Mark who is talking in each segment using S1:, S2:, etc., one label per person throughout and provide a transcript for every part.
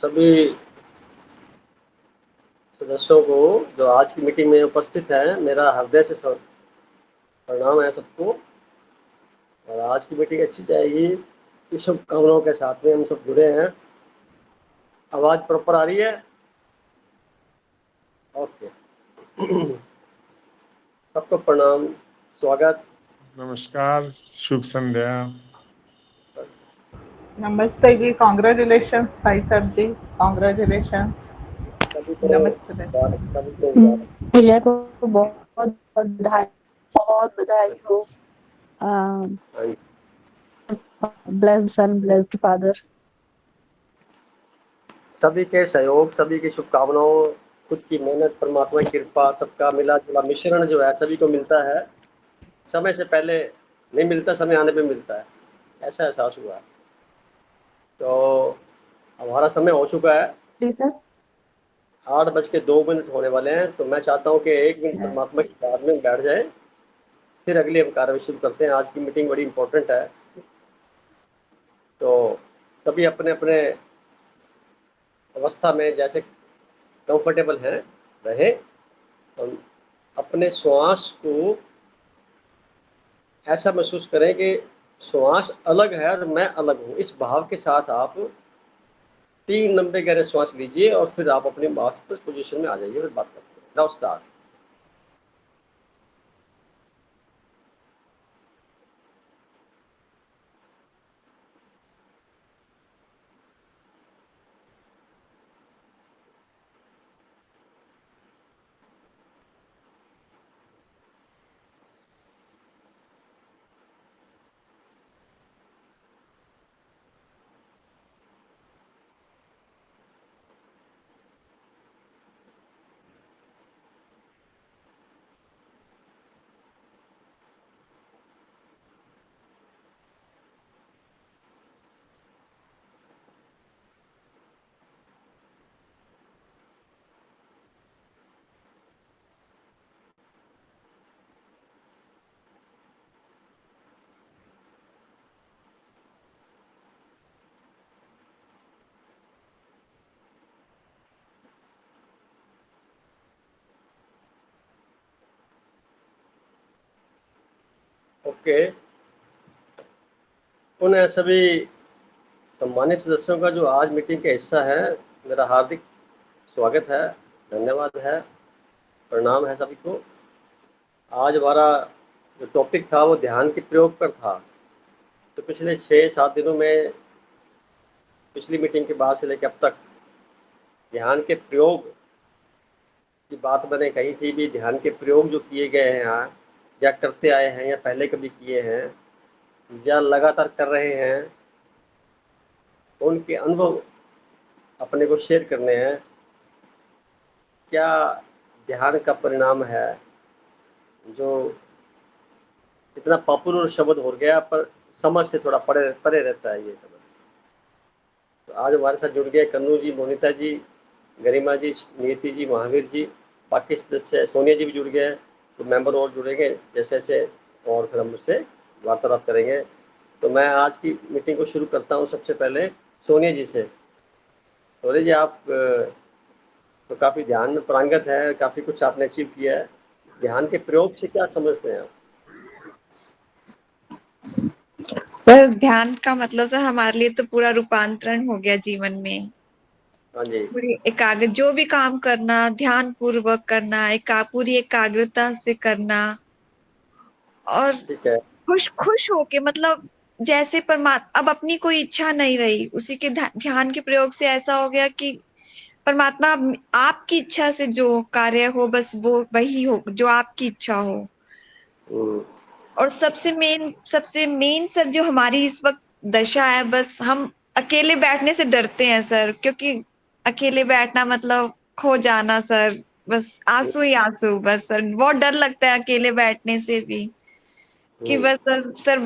S1: सभी सदस्यों को जो आज की मीटिंग में उपस्थित हैं, मेरा हृदय से प्रणाम है सबको। और आज की मीटिंग अच्छी जाएगी, इस शुभकामनाओं के साथ में हम सब जुड़े हैं। आवाज़ प्रॉपर आ रही है? ओके। सबको प्रणाम, स्वागत।
S2: नमस्कार, शुभ संध्या।
S3: नमस्ते जी, कॉन्ग्रेचुलेशन भाई साहब जी, कॉन्ग्रेचुलेशन।
S1: सभी को
S3: नमस्ते।
S1: सभी को
S4: भैया को बहुत बहुत बधाई हो। ब्लेस्ड सन, ब्लेस्ड फादर।
S1: सभी के सहयोग, सभी की शुभकामनाओं, खुद की मेहनत, परमात्मा की कृपा, सबका मिला जुला मिश्रण जो है सभी को मिलता है। समय से पहले नहीं मिलता, समय आने पे मिलता है, ऐसा एहसास हुआ है। तो हमारा समय हो चुका है,
S4: जी सर।
S1: 8:02 होने वाले हैं। तो मैं चाहता हूँ कि 1 मिनट परमात्मा की याद में बैठ जाए, फिर अगले हम कार्य शुरू करते हैं। आज की मीटिंग बड़ी इंपॉर्टेंट है, तो सभी अपने अपने अवस्था में जैसे कंफर्टेबल हैं रहे। तो अपने श्वास को ऐसा महसूस करें कि श्वास अलग है और मैं अलग हूँ। इस भाव के साथ आप 3 लंबे गहरे श्वास लीजिए और फिर आप अपनी मास्टर्स पोजीशन में आ जाइए। फिर बात करते हैं। Now start. ओके। उन सभी सम्मानित सदस्यों का जो आज मीटिंग का हिस्सा है, मेरा हार्दिक स्वागत है, धन्यवाद है, प्रणाम है सभी को। आज हमारा जो टॉपिक था वो ध्यान के प्रयोग पर था। तो पिछले 6-7 दिनों में, पिछली मीटिंग के बाद से लेकर अब तक, ध्यान के प्रयोग की बात मैंने कही थी भी। ध्यान के प्रयोग जो किए गए हैं यहाँ, या करते आए हैं, या पहले कभी किए हैं, या लगातार कर रहे हैं, उनके अनुभव अपने को शेयर करने हैं। क्या ध्यान का परिणाम है जो इतना पॉपुलर शब्द हो गया, पर समझ से थोड़ा परे परे रहता है ये शब्द। तो आज हमारे साथ जुड़ गए कन्नू जी, मोनिता जी, गरिमा जी, नियति जी, महावीर जी, बाकी सदस्य सोनिया जी भी जुड़ गए। तो मेंबर और जुड़ेंगे जैसे जैसे, और फिर हम उससे वार्तालाप करेंगे। तो मैं आज की मीटिंग को शुरू करता हूँ सबसे पहले सोनिया जी से। सोनिया जी, आप तो काफ़ी ध्यान में पारंगत है, काफ़ी कुछ आपने अचीव किया है। ध्यान के प्रयोग से क्या समझते हैं आप?
S5: सर, ध्यान का मतलब सर हमारे लिए तो पूरा रूपांतरण हो गया जीवन में।
S1: हाँ जी।
S5: पूरी एकाग्र, जो भी काम करना ध्यान पूर्वक करना, पूरी एकाग्रता से करना, और
S1: ठीक है।
S5: खुश खुश होके, मतलब जैसे परमात्मा, अब अपनी कोई इच्छा नहीं रही, उसी के ध्यान के प्रयोग से ऐसा हो गया कि परमात्मा आपकी इच्छा से जो कार्य हो, बस वो वही हो जो आपकी इच्छा हो। और सबसे मेन सर, जो हमारी इस वक्त दशा है, बस हम अकेले बैठने से डरते हैं सर, क्योंकि अकेले बैठना मतलब खो जाना सर, बस आंसू ही आंसू। बस सर बहुत डर लगता है अकेले बैठने से भी, कि बस सर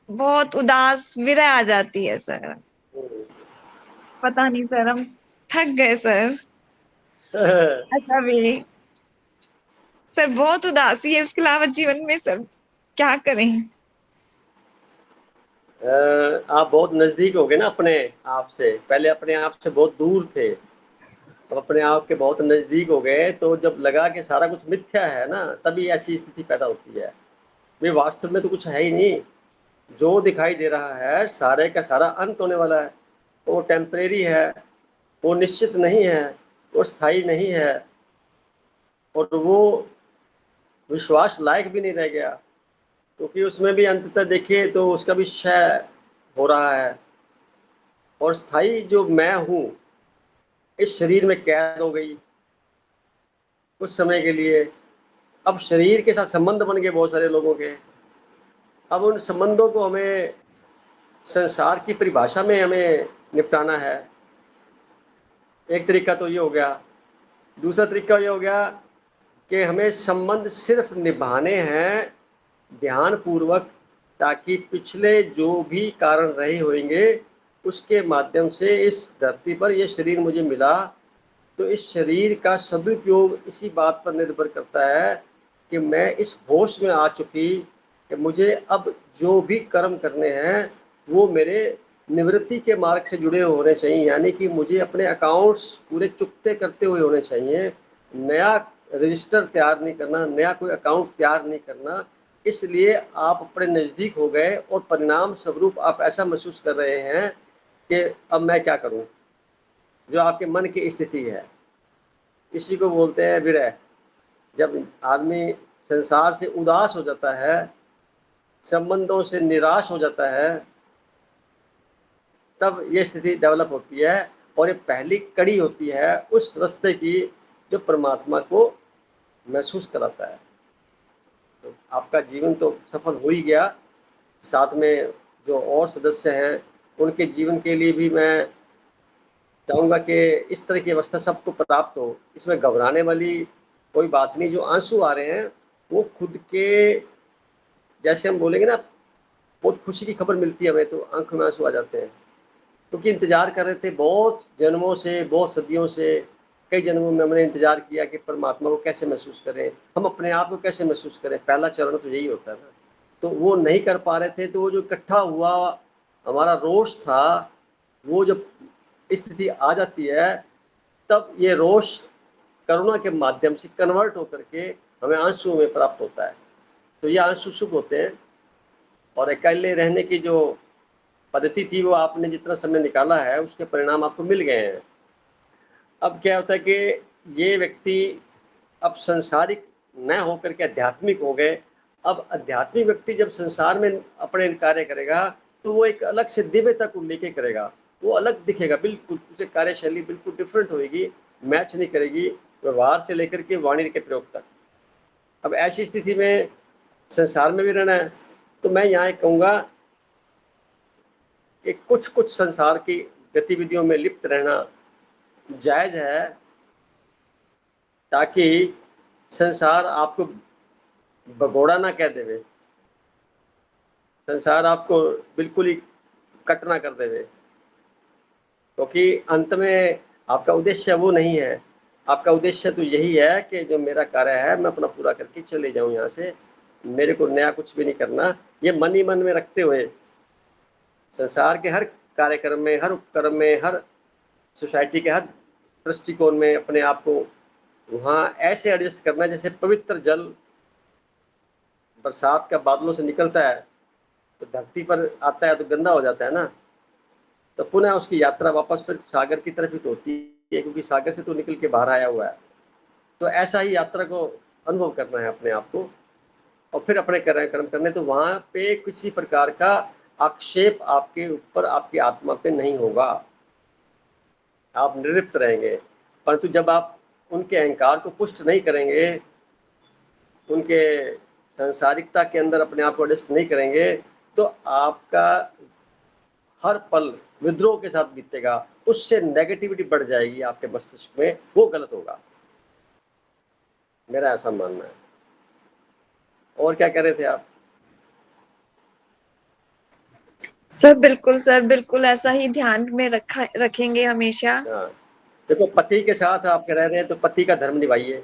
S5: बहुत उदास विरह आ जाती है सर। पता नहीं सर, हम थक गए सर। ऐसा भी सर, बहुत उदासी है, उसके अलावा जीवन में सर क्या करें।
S1: आप बहुत नजदीक हो गए ना अपने आप से, पहले अपने आप से बहुत दूर थे, अब अपने आप के बहुत नजदीक हो गए, तो जब लगा कि सारा कुछ मिथ्या है ना, तभी ऐसी स्थिति पैदा होती है। वे वास्तव में तो कुछ है ही नहीं, जो दिखाई दे रहा है सारे का सारा अंत होने वाला है, वो टेम्परेरी है, वो निश्चित नहीं है, वो स्थायी नहीं है, और वो विश्वास लायक भी नहीं रह गया, क्योंकि उसमें भी अंततः देखिए तो उसका भी क्षय हो रहा है। और स्थायी जो मैं हूँ इस शरीर में कैद हो गई कुछ समय के लिए। अब शरीर के साथ संबंध बन गए बहुत सारे लोगों के। अब उन संबंधों को हमें संसार की परिभाषा में हमें निपटाना है। एक तरीका तो ये हो गया। दूसरा तरीका ये हो गया कि हमें संबंध सिर्फ निभाने हैं ध्यान पूर्वक, ताकि पिछले जो भी कारण रहे होंगे उसके माध्यम से इस धरती पर यह शरीर मुझे मिला, तो इस शरीर का सदुपयोग इसी बात पर निर्भर करता है कि मैं इस होश में आ चुकी कि मुझे अब जो भी कर्म करने हैं वो मेरे निवृत्ति के मार्ग से जुड़े होने चाहिए, यानी कि मुझे अपने अकाउंट्स पूरे चुकते करते हुए होने चाहिए। नया रजिस्टर तैयार नहीं करना, नया कोई अकाउंट तैयार नहीं करना। इसलिए आप अपने नज़दीक हो गए और परिणाम स्वरूप आप ऐसा महसूस कर रहे हैं कि अब मैं क्या करूं, जो आपके मन की स्थिति है। इसी को बोलते हैं विरह। जब आदमी संसार से उदास हो जाता है, संबंधों से निराश हो जाता है, तब ये स्थिति डेवलप होती है, और ये पहली कड़ी होती है उस रास्ते की जो परमात्मा को महसूस कराता है। तो आपका जीवन तो सफल हो ही गया, साथ में जो और सदस्य हैं उनके जीवन के लिए भी मैं चाहूँगा कि इस तरह की अवस्था सबको प्राप्त हो। इसमें घबराने वाली कोई बात नहीं। जो आंसू आ रहे हैं वो खुद के, जैसे हम बोलेंगे ना, बहुत खुशी की खबर मिलती है हमें तो आंखों में आंसू आ जाते हैं, क्योंकि इंतजार कर रहे थे बहुत जन्मों से, बहुत सदियों से। कई जन्मों में हमने इंतजार किया कि परमात्मा को कैसे महसूस करें, हम अपने आप को कैसे महसूस करें। पहला चरण तो यही होता है ना, तो वो नहीं कर पा रहे थे। तो वो जो इकट्ठा हुआ हमारा रोष था, वो जब स्थिति आ जाती है, तब ये रोष करुणा के माध्यम से कन्वर्ट होकर के हमें आंसू में प्राप्त होता है। तो ये आंसू शुभ होते हैं। और अकेले रहने की जो पद्धति थी वो आपने जितना समय निकाला है उसके परिणाम आपको मिल गए हैं। अब क्या होता है कि ये व्यक्ति अब संसारिक न होकर के आध्यात्मिक हो गए। अब आध्यात्मिक व्यक्ति जब संसार में अपने कार्य करेगा तो वो एक अलग से दिव्यता को लेके करेगा, वो अलग दिखेगा, बिल्कुल उसकी कार्यशैली बिल्कुल डिफरेंट होगी, मैच नहीं करेगी व्यवहार से लेकर के वाणी के प्रयोग तक। अब ऐसी स्थिति में संसार में भी रहना है, तो मैं यहाँ एक कहूँगा कि कुछ कुछ संसार की गतिविधियों में लिप्त रहना जायज़ है, ताकि संसार आपको भगोड़ा ना कह देवे, संसार आपको बिल्कुल ही कट ना कर देवे, क्योंकि अंत में आपका उद्देश्य वो नहीं है। आपका उद्देश्य तो यही है कि जो मेरा कार्य है मैं अपना पूरा करके चले जाऊं यहाँ से, मेरे को नया कुछ भी नहीं करना। ये मन ही मन में रखते हुए संसार के हर कार्यक्रम में, हर उपक्रम में, हर सोसाइटी के हर दृष्टिकोण में अपने आप को वहाँ ऐसे एडजस्ट करना जैसे पवित्र जल बरसात का बादलों से निकलता है तो धरती पर आता है तो गंदा हो जाता है ना, तो पुनः उसकी यात्रा वापस फिर सागर की तरफ ही तो होती है, क्योंकि सागर से तो निकल के बाहर आया हुआ है। तो ऐसा ही यात्रा को अनुभव करना है अपने आप को, और फिर अपने कर्म करने। तो वहाँ पे किसी प्रकार का आक्षेप आपके ऊपर, आपकी आत्मा पे नहीं होगा, आप निवृत्त रहेंगे। परंतु जब आप उनके अहंकार को पुष्ट नहीं करेंगे, उनके सांसारिकता के अंदर अपने आप को एडजस्ट नहीं करेंगे, तो आपका हर पल विद्रोह के साथ बीतेगा, उससे नेगेटिविटी बढ़ जाएगी आपके मस्तिष्क में, वो गलत होगा, मेरा ऐसा मानना है। और क्या कह रहे थे आप?
S5: सर बिल्कुल ऐसा ही ध्यान में रखेंगे हमेशा।
S1: हाँ, देखो पति के साथ आप रह रहे हैं तो पति का धर्म निभाइए,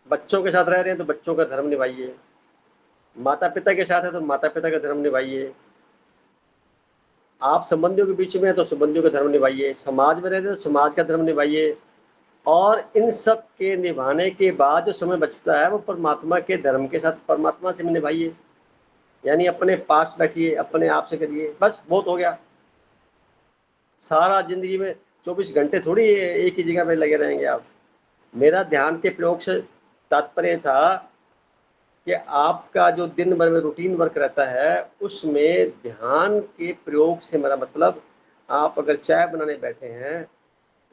S1: बच्चों के साथ रह रहे हैं तो बच्चों का धर्म निभाइए, माता पिता के साथ है तो माता पिता का धर्म निभाइए, आप संबंधियों के बीच में हैं तो संबंधियों का धर्म निभाइए, समाज में रहते हैं तो समाज का धर्म निभाइए, और इन सब के निभाने के बाद जो समय बचता है वो परमात्मा के धर्म के साथ परमात्मा से निभाइए। यानी अपने पास बैठिए, अपने आप से करिए, बस बहुत हो गया। सारा जिंदगी में 24 घंटे थोड़ी एक ही जगह पे लगे रहेंगे आप। मेरा ध्यान के प्रयोग से तात्पर्य था कि आपका जो दिन भर में रूटीन वर्क रहता है उसमें ध्यान के प्रयोग से मेरा मतलब, आप अगर चाय बनाने बैठे हैं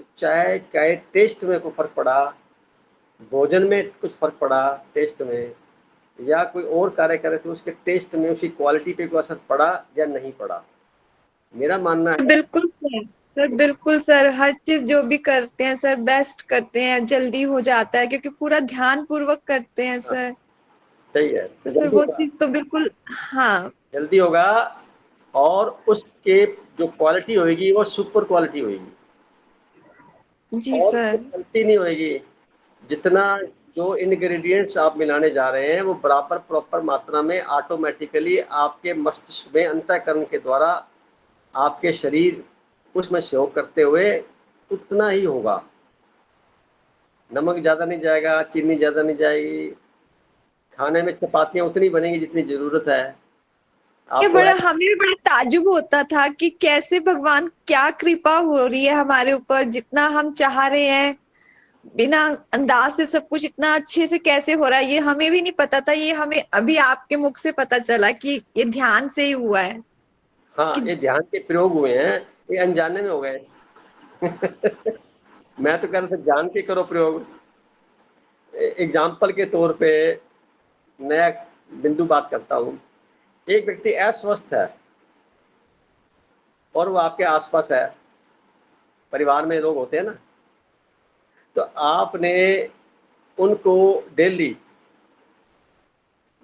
S1: तो चाय के टेस्ट में कोई फ़र्क पड़ा, भोजन में कुछ फ़र्क पड़ा टेस्ट में, या कोई और कार्य कर रहे थे उसके टेस्ट में, उसकी क्वालिटी पे कोई असर पड़ा या नहीं पड़ा, मेरा मानना है।
S5: बिल्कुल सर, बिल्कुल सर, हर चीज जो भी करते हैं सर बेस्ट करते हैं, जल्दी हो जाता है क्योंकि पूरा ध्यान पूर्वक करते हैं
S1: हाँ,
S5: सर।
S1: सही है,
S5: तो सर
S1: जल्दी
S5: वो
S1: होगा,
S5: चीज तो बिल्कुल, हाँ
S1: जल्दी होगा, और उसके जो क्वालिटी होगी वो सुपर क्वालिटी होगी,
S5: जी
S1: और
S5: सर।
S1: गलती नहीं होगी। जितना जो इंग्रेडिएंट्स आप मिलाने जा रहे हैं वो बराबर प्रॉपर मात्रा में ऑटोमेटिकली आपके मस्तिष्क में अंतःकरण के द्वारा आपके शरीर उसमें सहयोग करते हुए उतना ही होगा। नमक ज़्यादा नहीं जाएगा, चीनी ज़्यादा नहीं जाएगी, खाने में चपातियाँ उतनी बनेंगी जितनी ज़रूरत है
S5: ये
S1: आपको।
S5: बड़ा, हमें भी बड़ा ताज्जुब होता था कि कैसे भगवान, क्या कृपा हो रही है हमारे ऊपर, जितना हम चाह रहे हैं बिना अंदाज से सब कुछ इतना अच्छे से कैसे हो रहा है, ये हमें भी नहीं पता था। ये हमें अभी आपके मुख से पता चला कि ये ध्यान से ही हुआ है
S1: हाँ,
S5: कि
S1: ये ध्यान के प्रयोग हुए हैं, ये अनजाने में हो गए। मैं तो कह रहा था जान के करो प्रयोग। एग्जाम्पल के तौर पे नया बिंदु बात करता हूँ। एक व्यक्ति अस्वस्थ है और वो आपके आसपास है, परिवार में लोग होते हैं ना, तो आपने उनको डेली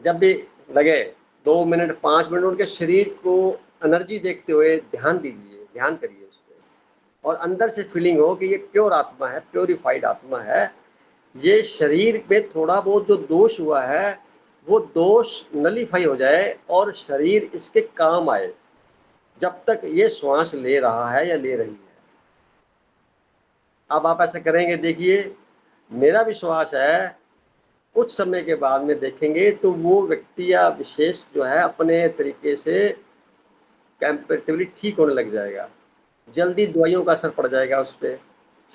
S1: जब भी लगे 2 मिनट 5 मिनट उनके शरीर को एनर्जी देखते हुए ध्यान दीजिए, ध्यान करिए उस पर, और अंदर से फीलिंग हो कि ये प्योर आत्मा है, प्योरीफाइड आत्मा है। ये शरीर में थोड़ा बहुत जो दोष हुआ है वो दोष नलीफाई हो जाए और शरीर इसके काम आए जब तक ये श्वास ले रहा है या ले रही है। अब आप ऐसा करेंगे, देखिए मेरा विश्वास है कुछ समय के बाद में देखेंगे तो वो व्यक्ति या विशेष जो है अपने तरीके से कंपैरेटिवली ठीक होने लग जाएगा, जल्दी दवाइयों का असर पड़ जाएगा उस पर,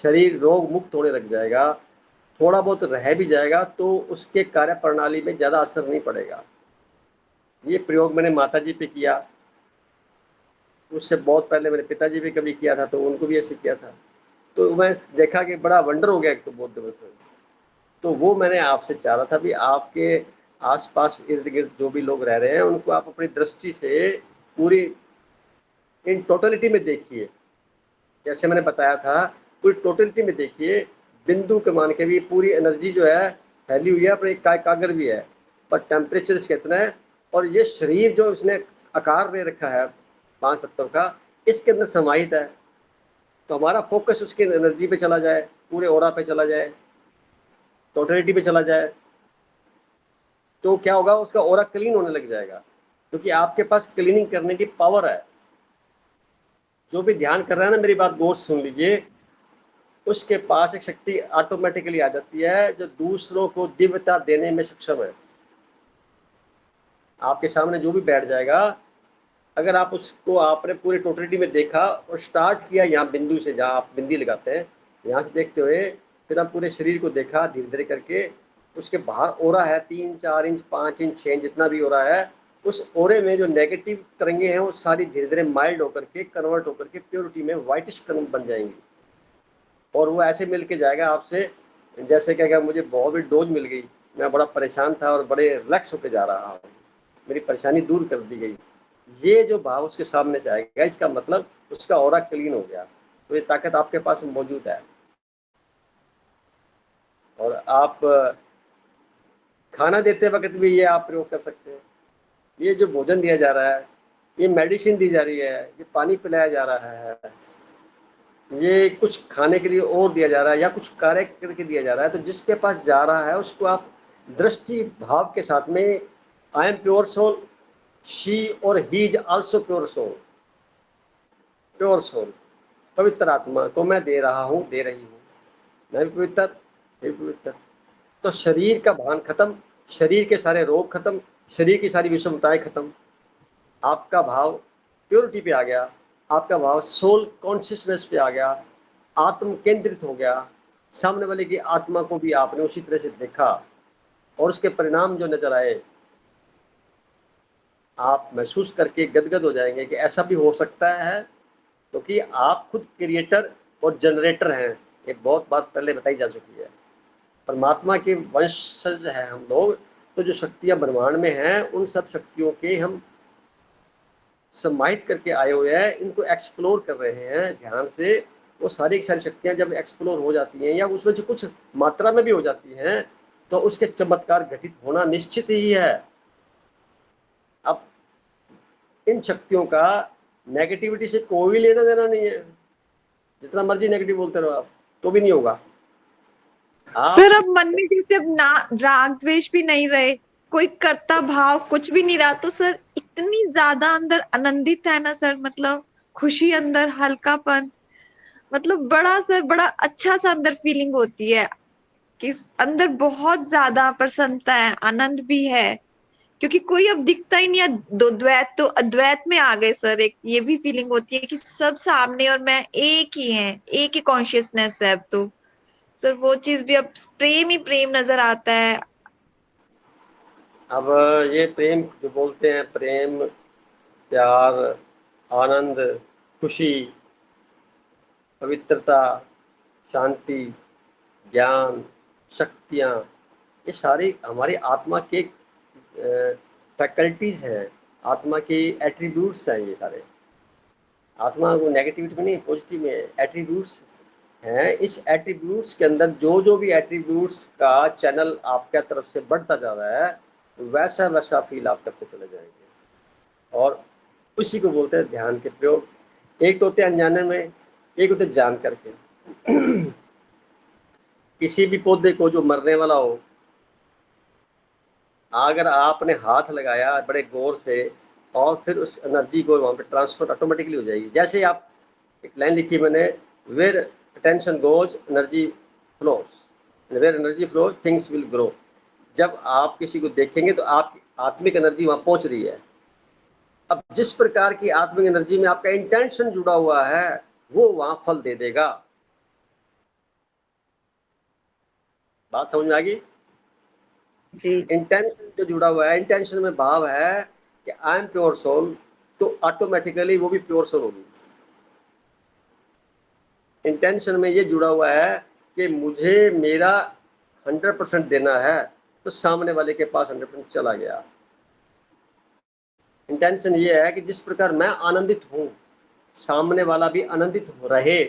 S1: शरीर रोग मुक्त होने लग जाएगा, थोड़ा बहुत रह भी जाएगा तो उसके कार्य प्रणाली में ज़्यादा असर नहीं पड़ेगा। ये प्रयोग मैंने माता जी पे किया, उससे बहुत पहले मेरे पिताजी भी कभी किया था तो उनको भी ऐसे किया था, तो मैं देखा कि बड़ा वंडर हो गया एक तो बहुत दिवस से। तो वो मैंने आपसे चाह रहा था भी आपके आसपास इर्द गिर्द जो भी लोग रह रहे हैं उनको आप अपनी दृष्टि से पूरी इन टोटलिटी में देखिए, जैसे मैंने बताया था पूरी टोटलिटी में देखिए, बिंदु के मान के भी पूरी एनर्जी जो है फैली हुई है, पर एक कागर भी है, पर टेम्परेचर कितना है, और ये शरीर जो इसने आकार ले रखा है 5 तत्व का, इसके अंदर समाहित है। तो हमारा फोकस उसकी एनर्जी पे चला जाए, पूरे ओरा पे चला जाए, टोटलिटी पे चला जाए, तो क्या होगा, उसका ओरा क्लीन होने लग जाएगा, क्योंकि आपके पास क्लीनिंग करने की पावर है। जो भी ध्यान कर रहा है ना, मेरी बात गौर से सुन लीजिए, उसके पास एक शक्ति ऑटोमेटिकली आ जाती है जो दूसरों को दिव्यता देने में सक्षम है। आपके सामने जो भी बैठ जाएगा, अगर आप उसको आपने पूरी टोटलिटी में देखा और स्टार्ट किया यहाँ बिंदु से, जहाँ आप बिंदी लगाते हैं, यहाँ से देखते हुए फिर आप पूरे शरीर को देखा धीरे धीरे करके, उसके बाहर ओरा है 3 4 इंच 5 इंच 6 इंच जितना भी ओरा है, उस ओरे में जो नेगेटिव तरंगे हैं वो सारी धीरे धीरे माइल्ड होकर के कन्वर्ट होकर के प्योरिटी में वाइटिश कलर बन जाएंगी, और वो ऐसे मिल के जाएगा आपसे जैसे क्या मुझे बहुत बड़ी डोज मिल गई, मैं बड़ा परेशान था और बड़े रिलैक्स होकर जा रहा हूँ, मेरी परेशानी दूर कर दी गई। ये जो भाव उसके सामने से आएगा, इसका मतलब उसका ऑरा क्लीन हो गया, तो ये ताकत आपके पास मौजूद है। और आप खाना देते वक्त भी ये आप प्रयोग कर सकते हैं। ये जो भोजन दिया जा रहा है, ये मेडिसिन दी जा रही है, ये पानी पिलाया जा रहा है, ये कुछ खाने के लिए और दिया जा रहा है या कुछ कार्य करके दिया जा रहा है, तो जिसके पास जा रहा है उसको आप दृष्टि भाव के साथ में, I am pure soul, she और he is also pure soul, pure soul, पवित्र आत्मा को मैं दे रहा हूँ, दे रही हूँ, मैं भी पवित्र, ये भी पवित्र। तो शरीर का भान खत्म, शरीर के सारे रोग खत्म, शरीर की सारी विषमताएं खत्म, आपका भाव प्योरिटी पे आ गया, आपका भाव सोल कॉन्शियसनेस पे आ गया, आत्म केंद्रित हो गया, सामने वाले की आत्मा को भी आपने उसी तरह से देखा और उसके परिणाम जो नजर आए, आप महसूस करके गदगद हो जाएंगे कि ऐसा भी हो सकता है, क्योंकि आप खुद क्रिएटर और जनरेटर हैं। ये बहुत बात पहले बताई जा चुकी है। परमात्मा के वंशज हैं हम लोग, तो जो शक्तियां ब्रह्मांड में हैं उन सब शक्तियों के हम समाहित करके आए हुए हैं, इनको एक्सप्लोर कर रहे हैं ध्यान से। वो सारी की सारी शक्तियां जब एक्सप्लोर हो जाती हैं या उसमें जो कुछ मात्रा में भी हो जाती हैं, तो उसके चमत्कार घटित होना निश्चित ही है। अब इन शक्तियों का नेगेटिविटी से कोई लेना देना नहीं है, जितना मर्जी नेगेटिव बोलते रहो आप तो भी नहीं होगा।
S5: सर अब मन में जैसे अब ना राग द्वेष भी नहीं रहे, कोई कर्ता भाव कुछ भी नहीं रहा, तो सर इतनी ज्यादा अंदर आनंदित है ना सर, मतलब खुशी अंदर, हल्कापन, मतलब बड़ा सर बड़ा अच्छा सा अंदर फीलिंग होती है कि अंदर बहुत ज्यादा प्रसन्नता है, आनंद भी है, क्योंकि कोई अब दिखता ही नहीं है। दो द्वैत तो अद्वैत में आ गए सर। एक ये भी फीलिंग होती है कि सब सामने और मैं एक ही है, एक ही कॉन्शियसनेस है अब तो सर। वो चीज भी अब प्रेम ही प्रेम नजर आता है।
S1: अब ये प्रेम जो बोलते हैं, प्रेम, प्यार, आनंद, खुशी, पवित्रता, शांति, ज्ञान, शक्तियाँ, ये सारी हमारी आत्मा के फैकल्टीज हैं, आत्मा के एट्रीब्यूट्स हैं। ये सारे आत्मा को नेगेटिविटी में नहीं, पॉजिटिव में एट्रीब्यूट्स हैं। इस एट्रीब्यूट्स के अंदर जो जो भी एट्रीब्यूट्स का चैनल आपके तरफ से बढ़ता जा रहा है, वैसा वैसा फील आप करते चले जाएंगे। और उसी को बोलते हैं ध्यान के प्रयोग। एक तो होते हैं अनजाने में, एक होते जान करके। किसी भी पौधे को जो मरने वाला हो, अगर आपने हाथ लगाया बड़े गौर से और फिर उस एनर्जी को वहाँ पे ट्रांसफर ऑटोमेटिकली हो जाएगी। जैसे ही आप एक लाइन लिखी मैंने, where attention goes energy flows, where energy flows things will grow. जब आप किसी को देखेंगे तो आपकी आत्मिक एनर्जी वहाँ पहुँच रही है। अब जिस प्रकार की आत्मिक एनर्जी में आपका इंटेंशन जुड़ा हुआ है, वो वहाँ फल दे देगा। बात समझ में आ गई?
S5: जी
S1: इंटेंशन जो जुड़ा हुआ है, इंटेंशन में भाव है कि आई एम प्योर सोल, तो ऑटोमेटिकली वो भी प्योर सोल होगी। इंटेंशन में ये जुड़ा हुआ है कि मुझे मेरा 100% देना है, तो सामने वाले के पास 100% चला गया। इंटेंशन ये है कि जिस प्रकार मैं आनंदित हूँ, सामने वाला भी आनंदित हो रहे,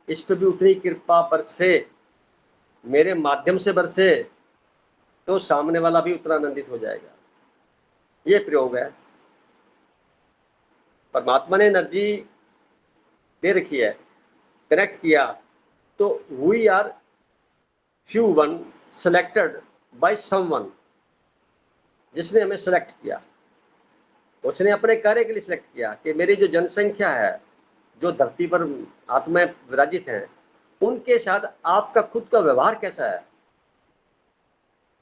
S1: इस पर भी उतनी कृपा बरसे, मेरे माध्यम से बरसे, तो सामने वाला भी उतना आनंदित हो जाएगा। ये प्रयोग है। परमात्मा ने एनर्जी दे रखी है, कनेक्ट किया, तो we are few one selected by someone, जिसने हमें सेलेक्ट किया, उसने अपने कार्य के लिए सिलेक्ट किया कि मेरी जो जनसंख्या है, जो धरती पर आत्माएं विराजित हैं, उनके साथ आपका खुद का व्यवहार कैसा है।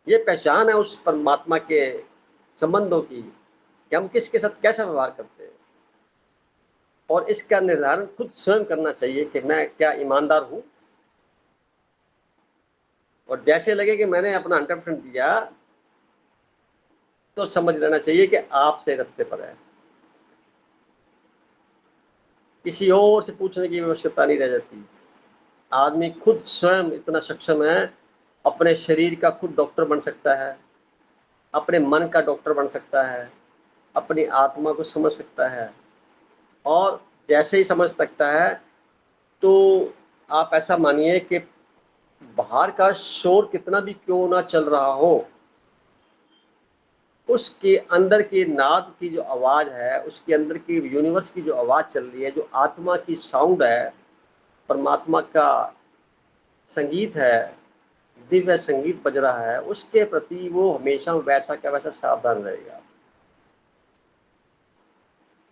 S1: ये पहचान है उस परमात्मा के संबंधों की कि हम किसके साथ कैसा व्यवहार करते हैं। और इसका निर्धारण खुद स्वयं करना चाहिए कि मैं क्या ईमानदार हूँ। और जैसे लगे कि मैंने अपना 100% दिया, तो समझ लेना चाहिए कि आप सही रास्ते पर है। किसी और से पूछने की आवश्यकता नहीं रह जाती। आदमी खुद स्वयं इतना सक्षम है, अपने शरीर का खुद डॉक्टर बन सकता है, अपने मन का डॉक्टर बन सकता है, अपनी आत्मा को समझ सकता है। और जैसे ही समझ सकता है, तो आप ऐसा मानिए कि बाहर का शोर कितना भी क्यों ना चल रहा हो, उसके अंदर की नाद की जो आवाज़ है, उसके अंदर की यूनिवर्स की जो आवाज़ चल रही है, जो आत्मा की साउंड है, परमात्मा का संगीत है, दिव्य संगीत बज रहा है, उसके प्रति वो हमेशा वैसा का वैसा सावधान रहेगा।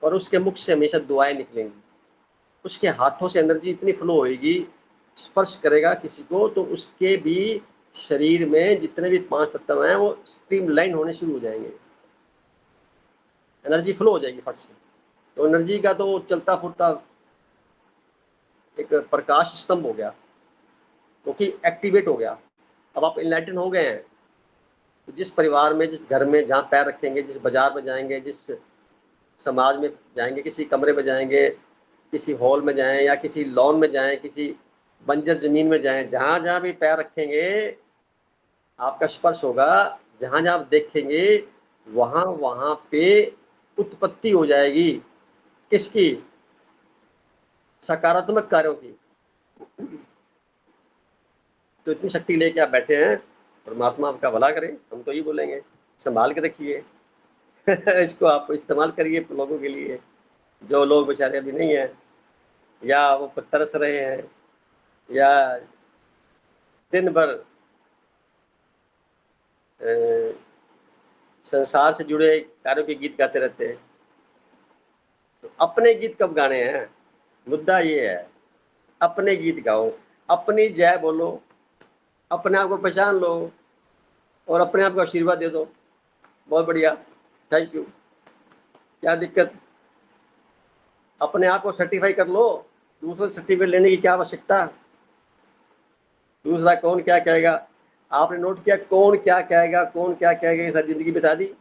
S1: और उसके मुख से हमेशा दुआएं निकलेंगी। उसके हाथों से एनर्जी इतनी फ्लो होएगी, स्पर्श करेगा किसी को तो उसके भी शरीर में जितने भी 5 तत्व हैं वो स्ट्रीमलाइन होने शुरू हो जाएंगे, एनर्जी फ्लो हो जाएगी फट से। तो एनर्जी का तो चलता फुरता एक प्रकाश स्तंभ हो गया, क्योंकि एक्टिवेट हो गया। अब आप इनलाइटन हो गए हैं, तो जिस परिवार में, जिस घर में जहाँ पैर रखेंगे, जिस बाजार में जाएंगे, जिस समाज में जाएंगे, किसी कमरे में जाएंगे, किसी हॉल में जाएं या किसी लॉन में जाएं, किसी बंजर जमीन में जाएं, जहाँ जहाँ भी पैर रखेंगे आपका स्पर्श होगा, जहाँ जहाँ आप देखेंगे वहाँ वहाँ पे उत्पत्ति हो जाएगी किसकी? सकारात्मक कार्यों की। तो इतनी शक्ति लेके आप बैठे हैं, परमात्मा आपका भला करे, हम तो ये बोलेंगे संभाल के रखिए। इसको आप इस्तेमाल करिए लोगों के लिए, जो लोग बेचारे अभी नहीं हैं या वो तरस रहे हैं या दिन भर संसार से जुड़े कार्यों के गीत गाते रहते हैं। तो अपने गीत कब गाने हैं? मुद्दा ये है, अपने गीत गाओ, अपनी जय बोलो, अपने आप को पहचान लो और अपने आप को आशीर्वाद दे दो। बहुत बढ़िया, थैंक यू। क्या दिक्कत? अपने आप को सर्टिफाई कर लो, दूसरे सर्टिफिकेट लेने की क्या आवश्यकता? दूसरा कौन क्या कहेगा, आपने नोट किया? कौन क्या कहेगा, कौन क्या कहेगा, ये सारी जिंदगी बिता दी,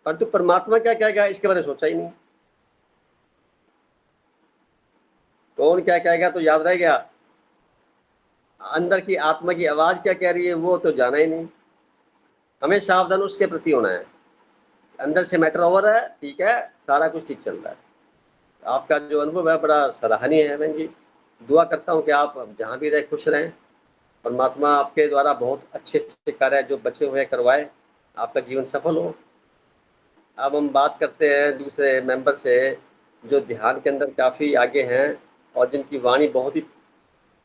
S1: परंतु परमात्मा क्या कहेगा इसके बारे में सोचा ही नहीं। कौन क्या कहेगा तो याद रह गया, अंदर की आत्मा की आवाज क्या कह रही है वो तो जाना ही नहीं। हमें सावधान उसके प्रति होना है। अंदर से मैटर ओवर है, ठीक है, सारा कुछ ठीक चल रहा है। आपका जो अनुभव है बड़ा सराहनीय है बहन जी। दुआ करता हूँ कि आप जहाँ भी रहे खुश रहें, परमात्मा आपके द्वारा बहुत अच्छे अच्छे कार्य जो बचे हुए करवाए, आपका जीवन सफल हो। अब हम बात करते हैं दूसरे मेंबर से जो ध्यान के अंदर काफ़ी आगे हैं और जिनकी वाणी बहुत ही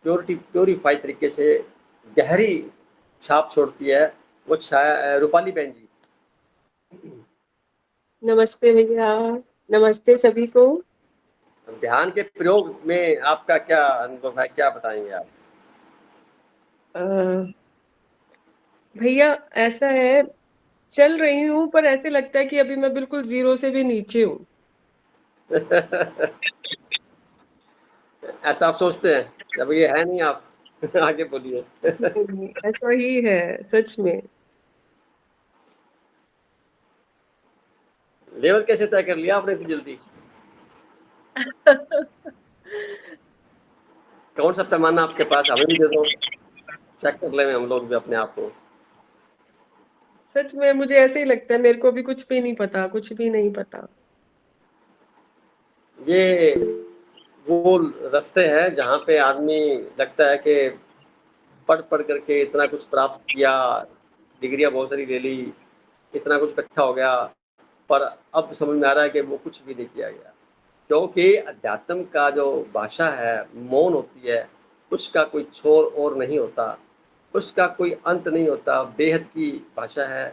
S1: प्योरीफाई तरीके से गहरी छाप छोड़ती है, वो रूपाली बहन जी।
S6: नमस्ते भैया, नमस्ते सभी को।
S1: ध्यान के प्रयोग में आपका क्या अनुभव है, क्या बताएंगे आप?
S6: भैया ऐसा है, चल रही हूँ पर ऐसे लगता है कि अभी मैं बिल्कुल जीरो से भी नीचे हूँ।
S1: ऐसा आप सोचते हैं? जब ये है नहीं आप आगे बोलिए।
S6: ऐसा ही है सच में।
S1: लेवल कैसे तय कर लिया आपने इतनी जल्दी? कौन सा पैमाना आपके पास, हमें भी दे दो, चेक कर ले हम लोग भी अपने आप को।
S6: सच में मुझे ऐसे ही लगता है, मेरे को भी कुछ भी नहीं पता, कुछ भी नहीं पता।
S1: ये वो रास्ते हैं जहाँ पे आदमी लगता है कि पढ़ पढ़ करके इतना कुछ प्राप्त किया, डिग्रियां बहुत सारी ले ली, इतना कुछ इकट्ठा हो गया, पर अब समझ में आ रहा है कि वो कुछ भी नहीं किया गया। क्योंकि अध्यात्म का जो भाषा है मौन होती है, उसका कोई छोर और नहीं होता, उसका कोई अंत नहीं होता। बेहद की भाषा है,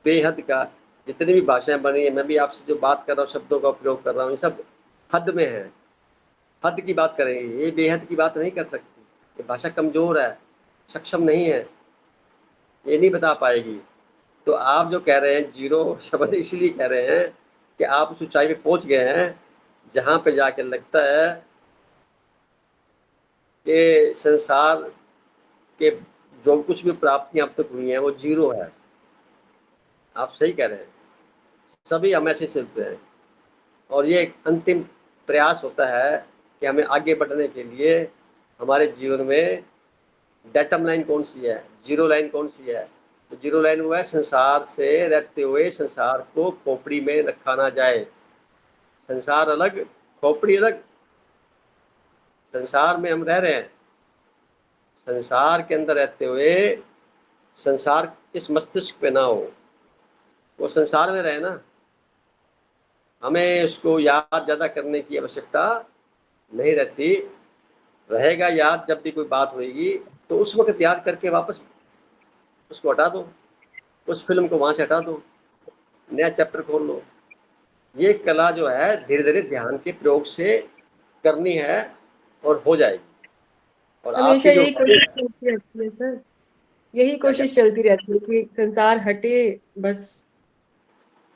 S1: बेहद का जितनी भी भाषाएं बनी है, मैं भी आपसे जो बात कर रहा हूँ, शब्दों का उपयोग कर रहा हूँ, ये सब हद में है, हद की बात करेंगे, ये बेहद की बात नहीं कर सकती। ये भाषा कमज़ोर है, सक्षम नहीं है, ये नहीं बता पाएगी। तो आप जो कह रहे हैं जीरो शब्द इसलिए कह रहे हैं कि आप उस ऊंचाई पे पहुंच गए हैं जहाँ पे जाके लगता है कि संसार के जो कुछ भी प्राप्तियां अब तक हुई हैं वो जीरो है। आप सही कह रहे हैं, सभी हम ऐसे चलते हैं और ये एक अंतिम प्रयास होता है कि हमें आगे बढ़ने के लिए हमारे जीवन में डेटम लाइन कौन सी है, जीरो लाइन कौन सी है। तो जीरो लाइन हुआ है संसार से रहते हुए संसार को खोपड़ी में रखा ना जाए। संसार अलग, खोपड़ी अलग। संसार में हम रह रहे हैं, संसार के अंदर रहते हुए संसार इस मस्तिष्क पे ना हो, वो संसार में रहे ना। हमें उसको याद ज़्यादा करने की आवश्यकता नहीं रहती। रहेगा याद, जब भी कोई बात होगी तो उस वक्त याद करके वापस उसको हटा दो, उस फिल्म को वहाँ से हटा दो, नया चैप्टर खोल लो। ये कला जो है धीरे धीरे ध्यान के प्रयोग से करनी है और हो जाएगी। और
S6: हमेशा
S1: आपकी जो
S6: यही कोशिश चलती रहती है सर, यही
S1: क्या
S6: कोशिश चलती रहती है कि संसार हटे बस।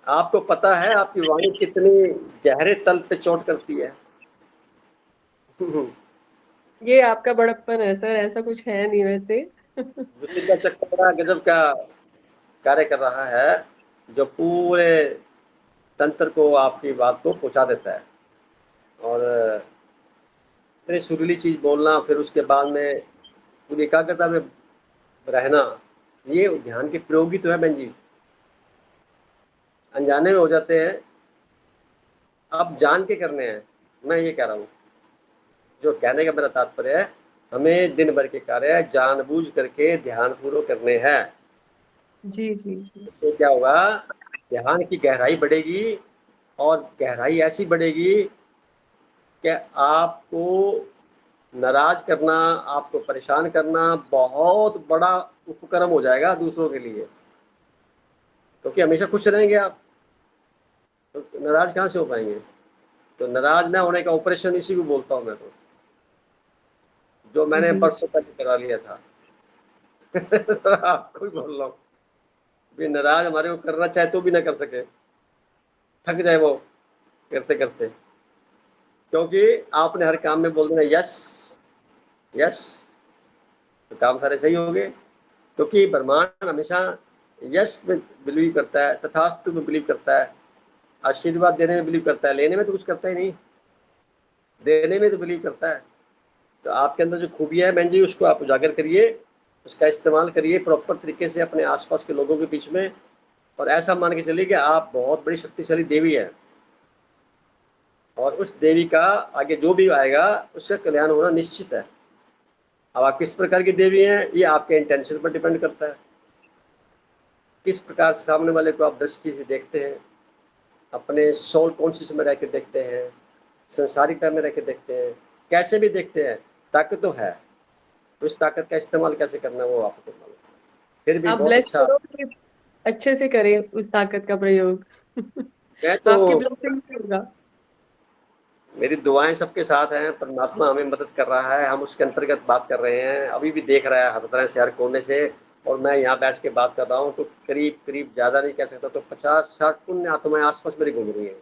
S1: आपको पता है आपकी वाणी कितनी गहरे तल पे चोट करती है।
S6: ये आपका बड़प्पन है सर, ऐसा कुछ है नहीं वैसे।
S1: विचित्र का चक्कर बड़ा गजब का कार्य कर रहा है, जो पूरे तंत्र को आपकी बात को पहुंचा देता है। और इतनी सुरीली चीज बोलना, फिर उसके बाद में पूरी एकाग्रता में रहना, ये ध्यान के प्रयोग ही तो है बहन जी। अनजाने में हो जाते हैं, अब जान के करने हैं। मैं ये कह रहा हूँ, जो कहने का मेरा तात्पर्य है, हमें दिन भर के कार्य जानबूझ करके ध्यान पूर्वक करने हैं।
S6: जी जी जी।
S1: इससे क्या होगा, ध्यान की गहराई बढ़ेगी, और गहराई ऐसी बढ़ेगी कि आपको नाराज करना, आपको परेशान करना बहुत बड़ा उपक्रम हो जाएगा दूसरों के लिए, क्योंकि हमेशा खुश रहेंगे आप, तो नाराज कहाँ से हो पाएंगे। तो नाराज ना होने का ऑपरेशन इसी को बोलता हूँ मैं, तो जो मैंने
S6: जी
S1: बरसों पहले करा लिया था। तो आपको भी बोल रहा हूँ, भी नाराज हमारे को करना चाहे तो भी ना कर सके, थक जाए वो करते करते, क्योंकि आपने हर काम में बोल देना यस यस, तो काम सारे सही हो गए। क्योंकि ब्रह्मांड हमेशा यस में बिलीव करता है, तथास्तु में बिलीव करता है, आशीर्वाद देने में बिलीव करता है, लेने में तो कुछ करता ही नहीं, देने में तो बिलीव करता है। तो आपके अंदर जो खूबियाँ है बहन जी, उसको आप उजागर करिए, उसका इस्तेमाल करिए प्रॉपर तरीके से अपने आसपास के लोगों के बीच में, और ऐसा मान के चलिए कि आप बहुत बड़ी शक्तिशाली देवी है, और उस देवी का आगे जो भी आएगा उसका कल्याण होना निश्चित है। अब आप किस प्रकार की देवी हैं, ये आपके इंटेंशन पर डिपेंड करता है, किस प्रकार से सामने वाले को आप दृष्टि से देखते हैं, अपने सोल कॉन्शियस में रह के देखते हैं, संसारिकता में रह के देखते हैं, कैसे भी देखते हैं, ताकत तो है, तो इस ताकत का इस्तेमाल कैसे करना है वो आपको मालूम है। फिर भी
S6: आप
S1: बहुत
S6: ब्लेस
S1: अच्छा।
S6: करो कि अच्छे से करें उस ताकत का प्रयोग।
S1: मैं तो,
S6: आपकी ब्लेसिंग होगा।
S1: मेरी दुआएं सबके साथ हैं, परमात्मा हमें मदद कर रहा है, हम उसके अंतर्गत बात कर रहे हैं, अभी भी देख रहा है हर तरह से, हर कोने से, और मैं यहाँ बैठ के बात कर रहा हूँ, तो करीब करीब ज़्यादा नहीं कह सकता, तो 50-60 पुण्य आत्माएं आसपास मेरी घूम रही हैं,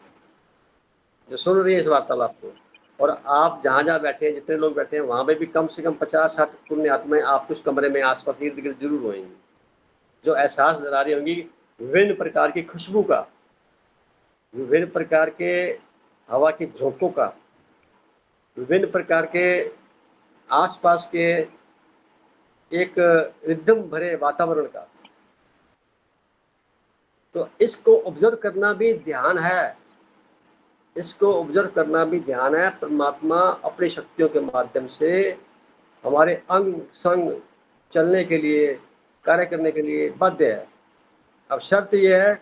S1: जो सुन रही है इस वार्तालाप को। और आप जहाँ जहाँ बैठे हैं, जितने लोग बैठे हैं, वहाँ पे भी कम से कम 50-60 पुण्य आत्माएं आपके उस कमरे में आसपास इर्द गिर्द जरूर होंगी, जो एहसास दिला रही होंगी विभिन्न प्रकार की खुशबू का, विभिन्न प्रकार के हवा के झोंकों का, विभिन्न प्रकार के आसपास के एक रिदम भरे वातावरण का। तो इसको ऑब्जर्व करना भी ध्यान है, इसको ऑब्जर्व करना भी ध्यान है। परमात्मा अपनी शक्तियों के माध्यम से हमारे अंग संग चलने के लिए, कार्य करने के लिए बाध्य है। अब शर्त यह है,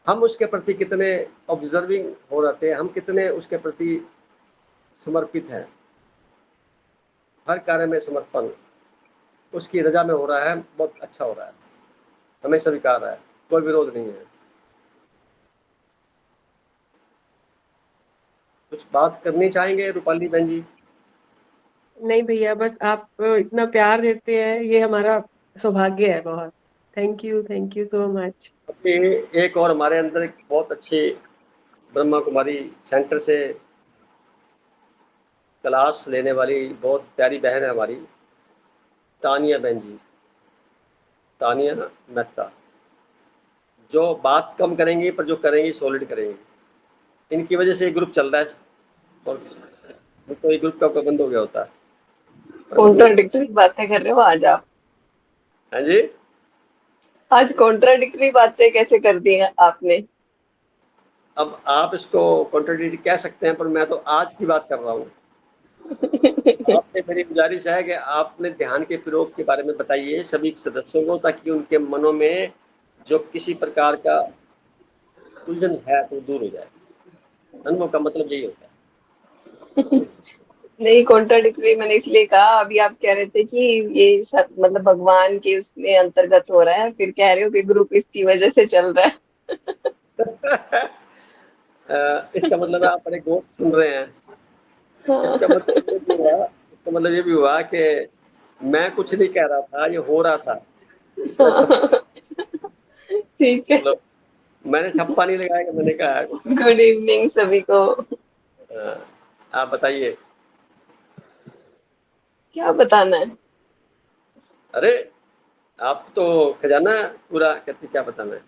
S1: हम उसके प्रति कितने ऑब्जर्विंग हो रहे थे, हम कितने उसके प्रति समर्पित हैं। हर कार्य में समर्पण उसकी रजा में हो रहा है, बहुत अच्छा हो रहा है, हमें स्वीकार है, कोई विरोध नहीं है। कुछ बात करनी चाहेंगे रूपाली बहन जी?
S6: नहीं भैया, बस आप इतना प्यार देते हैं, ये हमारा सौभाग्य है बहुत। Thank you so much.
S1: एक और हमारे अंदर एक बहुत अच्छी ब्रह्मा कुमारी सेंटर से क्लास लेने वाली बहुत प्यारी बहन है हमारी, तानिया बहन जी, तानिया मेहता, जो बात कम करेंगी पर जो करेंगी सॉलिड करेंगी। इनकी वजह से ये ग्रुप चल रहा है, और तो ये ग्रुप का बंद हो गया होता है।
S4: कॉन्ट्राडिक्टरी बातें कर रहे हो आज आप।
S1: हाँ जी,
S4: आज कॉन्ट्राडिक्टरी बातें कैसे कर दी हैं आपने?
S1: अब आप इसको कॉन्ट्रडिक्ट कह सकते हैं, पर मैं तो आज की बात कर रहा हूँ। आपसे मेरी गुजारिश है कि आपने ध्यान के प्रयोग के बारे में बताइए सभी सदस्यों को, ताकि उनके मनों में जो किसी प्रकार का उलझन है तो दूर हो जाए। अनुभव का मतलब यही होता है।
S4: नहीं, कॉन्ट्राडिक्टरी मैंने इसलिए कहा, अभी आप कह रहे थे कि ये सब मतलब भगवान के उसमें अंतर्गत हो रहा है, फिर कह रहे हो कि ग्रुप इसकी वजह से चल रहा है।
S1: इसका मतलब है आप बड़े गौर से सुन रहे हैं। इसका मतलब ये भी हुआ इसका मतलब ये भी हुआ कि मैं कुछ नहीं कह रहा था, ये हो रहा था। इस तरह सब
S4: ठीक है।
S1: मतलब मैंने ठप्पा नहीं लगाया कि मैंने कहा है कुछ।
S4: गुड इवनिंग सभी को।
S1: आप बताइए।
S4: क्या बताना है?
S1: अरे आप तो खजाना पूरा कहते क्या बताना है।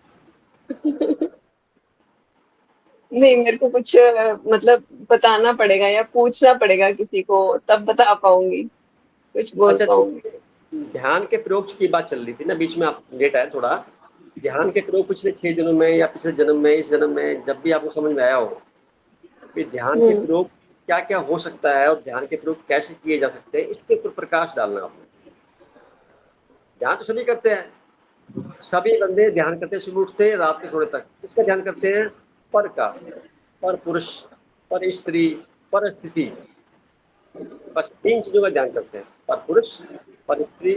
S4: नहीं, मेरे को कुछ मतलब बताना पड़ेगा या पूछना पड़ेगा किसी को, तब बता पाऊंगी, कुछ बोल
S1: अच्छा, तो
S4: पाऊंगी।
S1: ध्यान के प्रयोग की बात चल रही थी ना, बीच में आप लेट आए थोड़ा। ध्यान के प्रयोग पिछले 6 दिनों में या पिछले जन्म में, इस जन्म में, जब भी आपको समझ में आया हो कि ध्यान के
S4: हम्म।
S1: प्रयोग क्या क्या हो सकता है और ध्यान के प्रयोग कैसे किए जा सकते हैं, इसके ऊपर प्रकाश डालना आपने। ध्यान तो सभी करते हैं, सभी बंदे ध्यान करते हैं, सुबह उठते हैं रात के सोने तक। किसका ध्यान करते हैं? पर का, पर पुरुष, पर स्त्री, पर स्थिति। बस 3 चीजों का ध्यान करते हैं, पर पुरुष, पर स्त्री,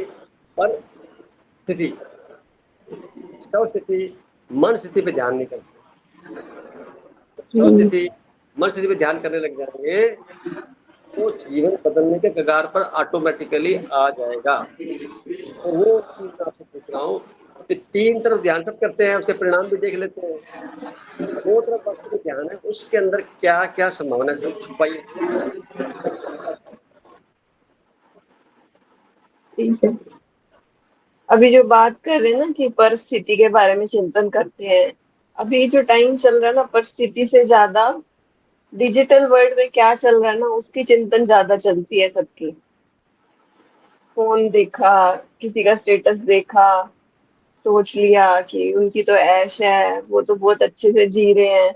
S1: पर स्थिति। सब स्थिति मन स्थिति पे ध्यान नहीं करते। सब
S4: हम्म।
S1: स्थिति मन स्थिति पे ध्यान करने लग जाएंगे तो जीवन बदलने के कगार पर ऑटोमेटिकली आ जाएगा। तो वो चीज मैं आपसे पूछ रहा हूँ कि 3 तरफ ध्यान सब करते हैं, उसके परिणाम भी देख लेते हैं। 2 तरफ बाकी जो ध्यान है उसके अंदर क्या क्या संभावना सब छुपाई है।
S4: ठीक है। अभी जो बात कर रहे हैं ना कि परिस्थिति के बारे में चिंतन करते हैं, अभी जो टाइम चल रहा है ना, परिस्थिति से ज्यादा डिजिटल वर्ल्ड में क्या चल रहा है ना, उसकी चिंतन ज्यादा चलती है सबकी। फोन देखा, किसी का स्टेटस देखा, सोच लिया कि उनकी तो ऐश है, वो तो बहुत अच्छे से जी रहे हैं,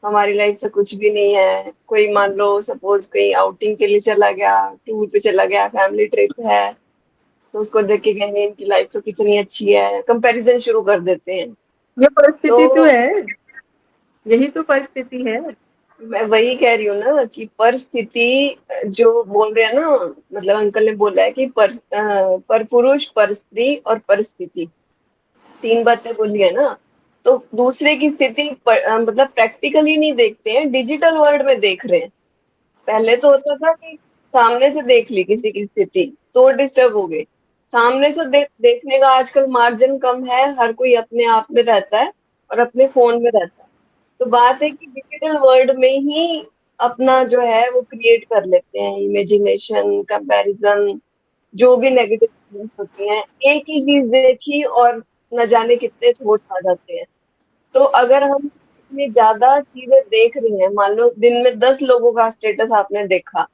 S4: हमारी लाइफ से कुछ भी नहीं है। कोई मान लो सपोज कहीं आउटिंग के लिए चला गया, टूर पे चला गया, फैमिली ट्रिप है, तो उसको देख के कहेंगे इनकी लाइफ तो कितनी अच्छी है, कंपैरिजन शुरू कर देते हैं।
S6: ये परिस्थिति तो
S4: तो
S6: है, यही तो परिस्थिति है।
S4: मैं वही कह रही हूँ ना कि परिस्थिति जो बोल रहे हैं ना, मतलब अंकल ने बोला है कि पर पुरुष, पर स्त्री और परिस्थिति, 3 बातें बोली है ना। तो दूसरे की स्थिति मतलब प्रैक्टिकली नहीं देखते हैं, डिजिटल वर्ल्ड में देख रहे हैं। पहले तो होता था कि सामने से देख ली किसी की स्थिति तो डिस्टर्ब हो गए। सामने से देखने का आजकल मार्जिन कम है, हर कोई अपने आप में रहता है और अपने फोन में रहता है। तो बात है कि डिजिटल वर्ल्ड में ही अपना जो है वो क्रिएट कर लेते हैं, इमेजिनेशन, कंपैरिजन, जो भी नेगेटिव फीलिंग्स होती हैं। एक ही चीज देखी और न जाने कितने थॉट्स आ जाते हैं। तो अगर हम इतनी ज्यादा चीजें देख रही हैं, मान लो दिन में 10 लोगों का स्टेटस आपने देखा,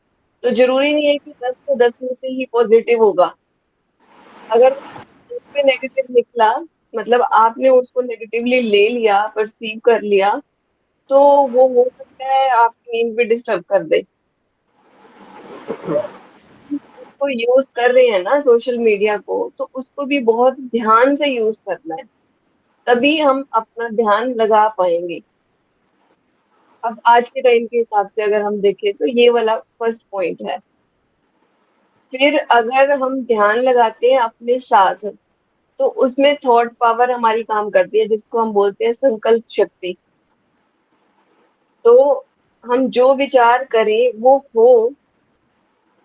S4: तो जरूरी नहीं है कि 10 के 10 में से ही पॉजिटिव होगा। अगर उस पे नेगेटिव निकला, मतलब आपने उसको नेगेटिवली ले लिया, परसीव कर लिया, तो वो हो सकता है आपकी नींद भी डिस्टर्ब कर दे। तो उसको यूज कर रहे हैं ना सोशल मीडिया को, तो उसको भी बहुत ध्यान से यूज करना है, तभी हम अपना ध्यान लगा पाएंगे। अब आज के टाइम के हिसाब से अगर हम देखें तो ये वाला फर्स्ट पॉइंट है। फिर अगर हम ध्यान लगाते हैं अपने साथ, तो उसमें थॉट पावर हमारी काम करती है, जिसको हम बोलते हैं संकल्प शक्ति। तो हम जो विचार करें वो हो,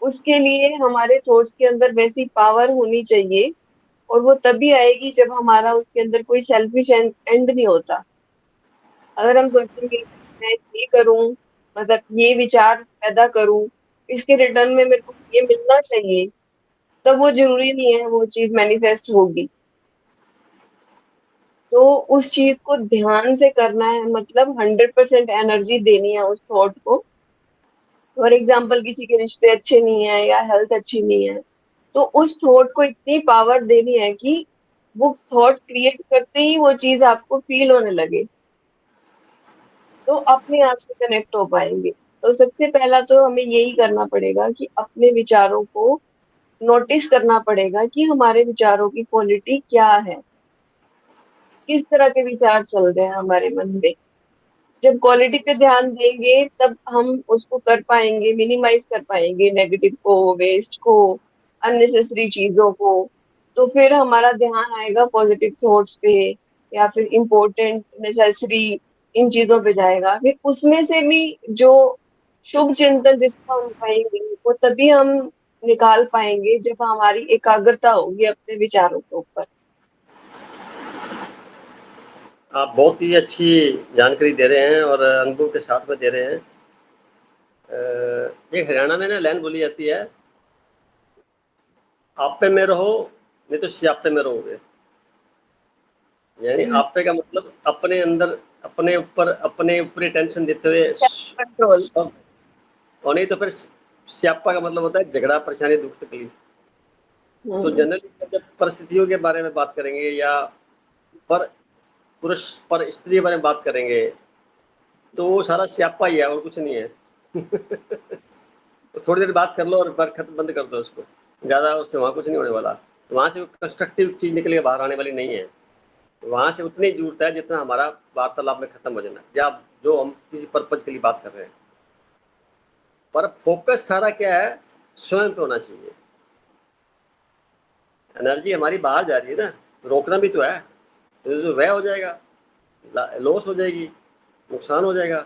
S4: उसके लिए हमारे थॉट्स के अंदर वैसी पावर होनी चाहिए। और वो तभी आएगी जब हमारा उसके अंदर कोई सेल्फिश एंड नहीं होता। अगर हम सोचेंगे मैं ये करूं, मतलब ये विचार पैदा करूं, इसके रिटर्न में मेरे को ये मिलना चाहिए, तब वो जरूरी नहीं है वो चीज मैनिफेस्ट होगी। तो उस चीज को ध्यान से करना है, मतलब 100% एनर्जी देनी है उस थॉट को। फॉर एग्जाम्पल किसी के रिश्ते अच्छे नहीं है या हेल्थ अच्छी नहीं है, तो उस थॉट को इतनी पावर देनी है कि वो थॉट क्रिएट करते ही वो चीज आपको फील होने लगे, तो अपने आप से कनेक्ट हो पाएंगे। तो सबसे पहला तो हमें यही करना पड़ेगा कि अपने विचारों को नोटिस करना पड़ेगा कि हमारे विचारों की क्वालिटी क्या है, किस तरह के विचार चल रहे हैं हमारे मन में। जब क्वालिटी पे ध्यान देंगे तब हम उसको कर पाएंगे, मिनिमाइज कर पाएंगे नेगेटिव को, वेस्ट को, अननेसेसरी चीजों को। तो फिर हमारा ध्यान आएगा पॉजिटिव थॉट्स पे, या फिर इम्पोर्टेंट, नेसेसरी इन चीजों पे जाएगा। फिर उसमें से भी जो शुभ चिंतन जिसको हम कहेंगे वो तभी हम निकाल पाएंगे जब हमारी एकाग्रता होगी अपने विचारों के ऊपर।
S1: आप बहुत ही अच्छी जानकारी दे रहे हैं और अनुभव के साथ में दे रहे हैं। एक हरियाणा में ना लाइन बोली जाती है, आपे में रहो नहीं तो स्यापे में रहोगे। यानी आपे का मतलब अपने अंदर, अपने ऊपर टेंशन देते हुए
S4: कंट्रोल।
S1: सब, और नहीं तो फिर स्यापा का मतलब होता है झगड़ा, परेशानी, दुख, तकलीफ। तो जनरली जब परिस्थितियों के बारे में बात करेंगे या पर पुरुष पर स्त्री के बारे में बात करेंगे तो वो सारा स्यापा ही है और कुछ नहीं है। तो थोड़ी देर बात कर लो और खत्म, बंद कर दो उसको, ज़्यादा उससे वहाँ कुछ नहीं होने वाला। वहाँ से कंस्ट्रक्टिव चीज़ निकल के बाहर आने वाली नहीं है। वहाँ से उतनी जरूरत है जितना हमारा वार्तालाप में खत्म हो जाना, या जो हम किसी पर्पज के लिए बात कर रहे हैं। पर फोकस सारा क्या है, स्वयं पे होना चाहिए। एनर्जी हमारी बाहर जा रही है ना, रोकना भी तो है, तो वह हो जाएगा, लॉस हो जाएगी, नुकसान हो जाएगा।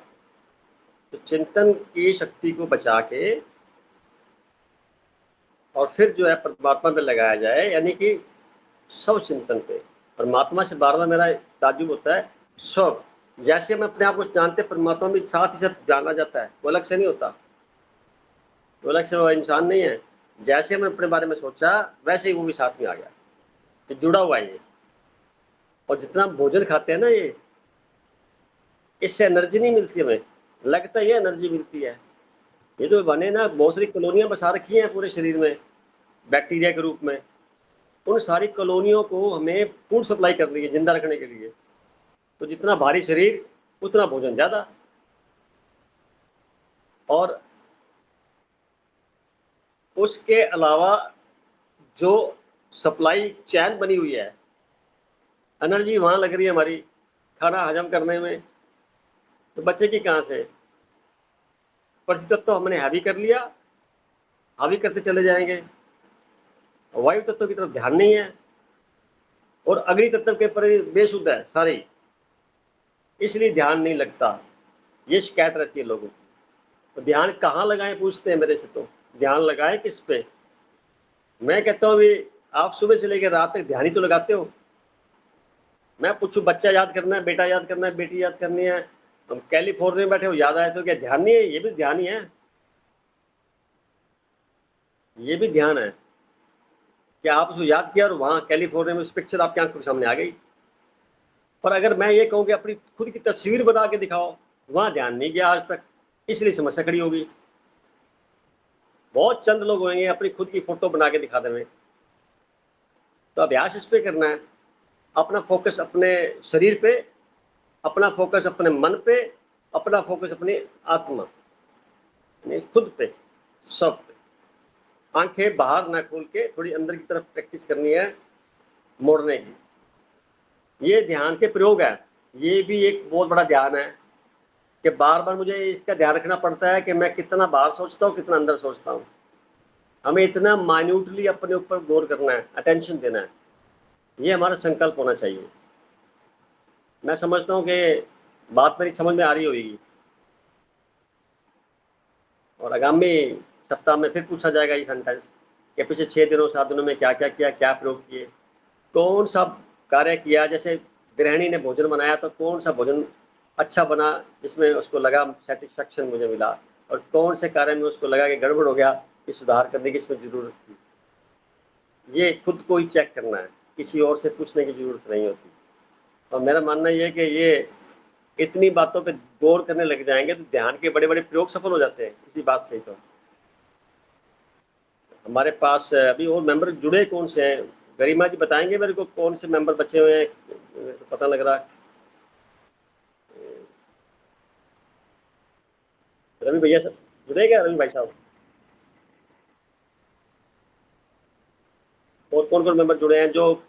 S1: तो चिंतन की शक्ति को बचा के और फिर जो है परमात्मा पे लगाया जाए, यानी कि सब चिंतन पे। परमात्मा से बार बार मेरा ताज्जुब होता है, सब जैसे हम अपने आप को जानते हैं परमात्मा भी साथ ही साथ जाना जाता है, वो अलग से नहीं होता, वो अलग से वो इंसान नहीं है। जैसे हमने अपने बारे में सोचा वैसे ही वो भी साथ में आ गया, तो जुड़ा हुआ है ये। और जितना भोजन खाते हैं ना ये, इससे एनर्जी नहीं मिलती हमें, लगता है ये एनर्जी मिलती है। ये तो बने ना, बहुत सारी कॉलोनियां बसा रखी हैं पूरे शरीर में बैक्टीरिया के रूप में, उन सारी कॉलोनियों को हमें फूड सप्लाई करनी है जिंदा रखने के लिए। तो जितना भारी शरीर उतना भोजन ज़्यादा। और उसके अलावा जो सप्लाई चैन बनी हुई है, एनर्जी वहाँ लग रही है हमारी खाना हजम करने में, तो बचेगी कहाँ से? प्रति तत्व तो हमने हावी कर लिया, हावी करते चले जाएंगे, वायु तत्व की तरफ ध्यान नहीं है, और अग्नि तत्व के पर बेसुध है सारी, इसलिए ध्यान नहीं लगता। ये शिकायत रहती है लोगों की। तो ध्यान कहाँ लगाएं पूछते हैं मेरे से, तो ध्यान लगाएं किस पे? मैं कहता हूँ भी आप सुबह से लेकर रात तक ध्यान ही तो लगाते हो। मैं पूछूं बच्चा याद करना है, बेटा याद करना है, बेटी याद करनी है, हम कैलिफोर्निया में बैठे हो याद आए तो क्या ध्यान नहीं है? ये भी ध्यान ही है, ये भी ध्यान है कि आप उसको याद किया और वहाँ कैलिफोर्निया में उस पिक्चर आपकी आंखों के सामने आ गई। पर अगर मैं ये कहूँ कि अपनी खुद की तस्वीर बना के दिखाओ, वहाँ ध्यान नहीं गया आज तक, इसलिए समस्या खड़ी होगी। बहुत चंद लोग होंगे अपनी खुद की फोटो बना के दिखा देंगे। तो अभ्यास इस पे करना है, अपना फोकस अपने शरीर पे, अपना फोकस अपने मन पे, अपना फोकस अपनी आत्मा, यानी खुद पे, सब पे। आंखें बाहर ना खोल के थोड़ी अंदर की तरफ प्रैक्टिस करनी है मोड़ने की। ये ध्यान के प्रयोग है, ये भी एक बहुत बड़ा ध्यान है कि बार बार मुझे इसका ध्यान रखना पड़ता है कि मैं कितना बाहर सोचता हूँ, कितना अंदर सोचता हूँ। हमें इतना माइन्यूटली अपने ऊपर गौर करना है, अटेंशन देना है, ये हमारा संकल्प होना चाहिए। मैं समझता हूँ कि बात मेरी समझ में आ रही होगी, और आगामी सप्ताह में फिर पूछा जाएगा ये सेंटेंस कि पिछले 6 दिनों 7 दिनों में क्या क्या किया, क्या प्रयोग किए, कौन सा कार्य किया। जैसे गृहिणी ने भोजन बनाया तो कौन सा भोजन अच्छा बना जिसमें उसको लगा सेटिस्फैक्शन मुझे मिला, और कौन से कार्य में उसको लगा कि गड़बड़ हो गया, कि सुधार करने की इसमें ज़रूरत थी। ये खुद को ही चेक करना है, किसी और से पूछने की ज़रूरत नहीं होती। और मेरा मानना ये है कि ये इतनी बातों पे गौर करने लग जाएंगे तो ध्यान के बड़े बड़े प्रयोग सफल हो जाते हैं इसी बात से। तो हमारे पास अभी और मेंबर जुड़े कौन से हैं? गरिमा जी बताएंगे मेरे को कौन से मेंबर बचे हुए हैं, तो पता लग रहा है। रवि भैया सब जुड़े क्या? रवि भाई साहब, और कौन कौन मेंबर जुड़े हैं जो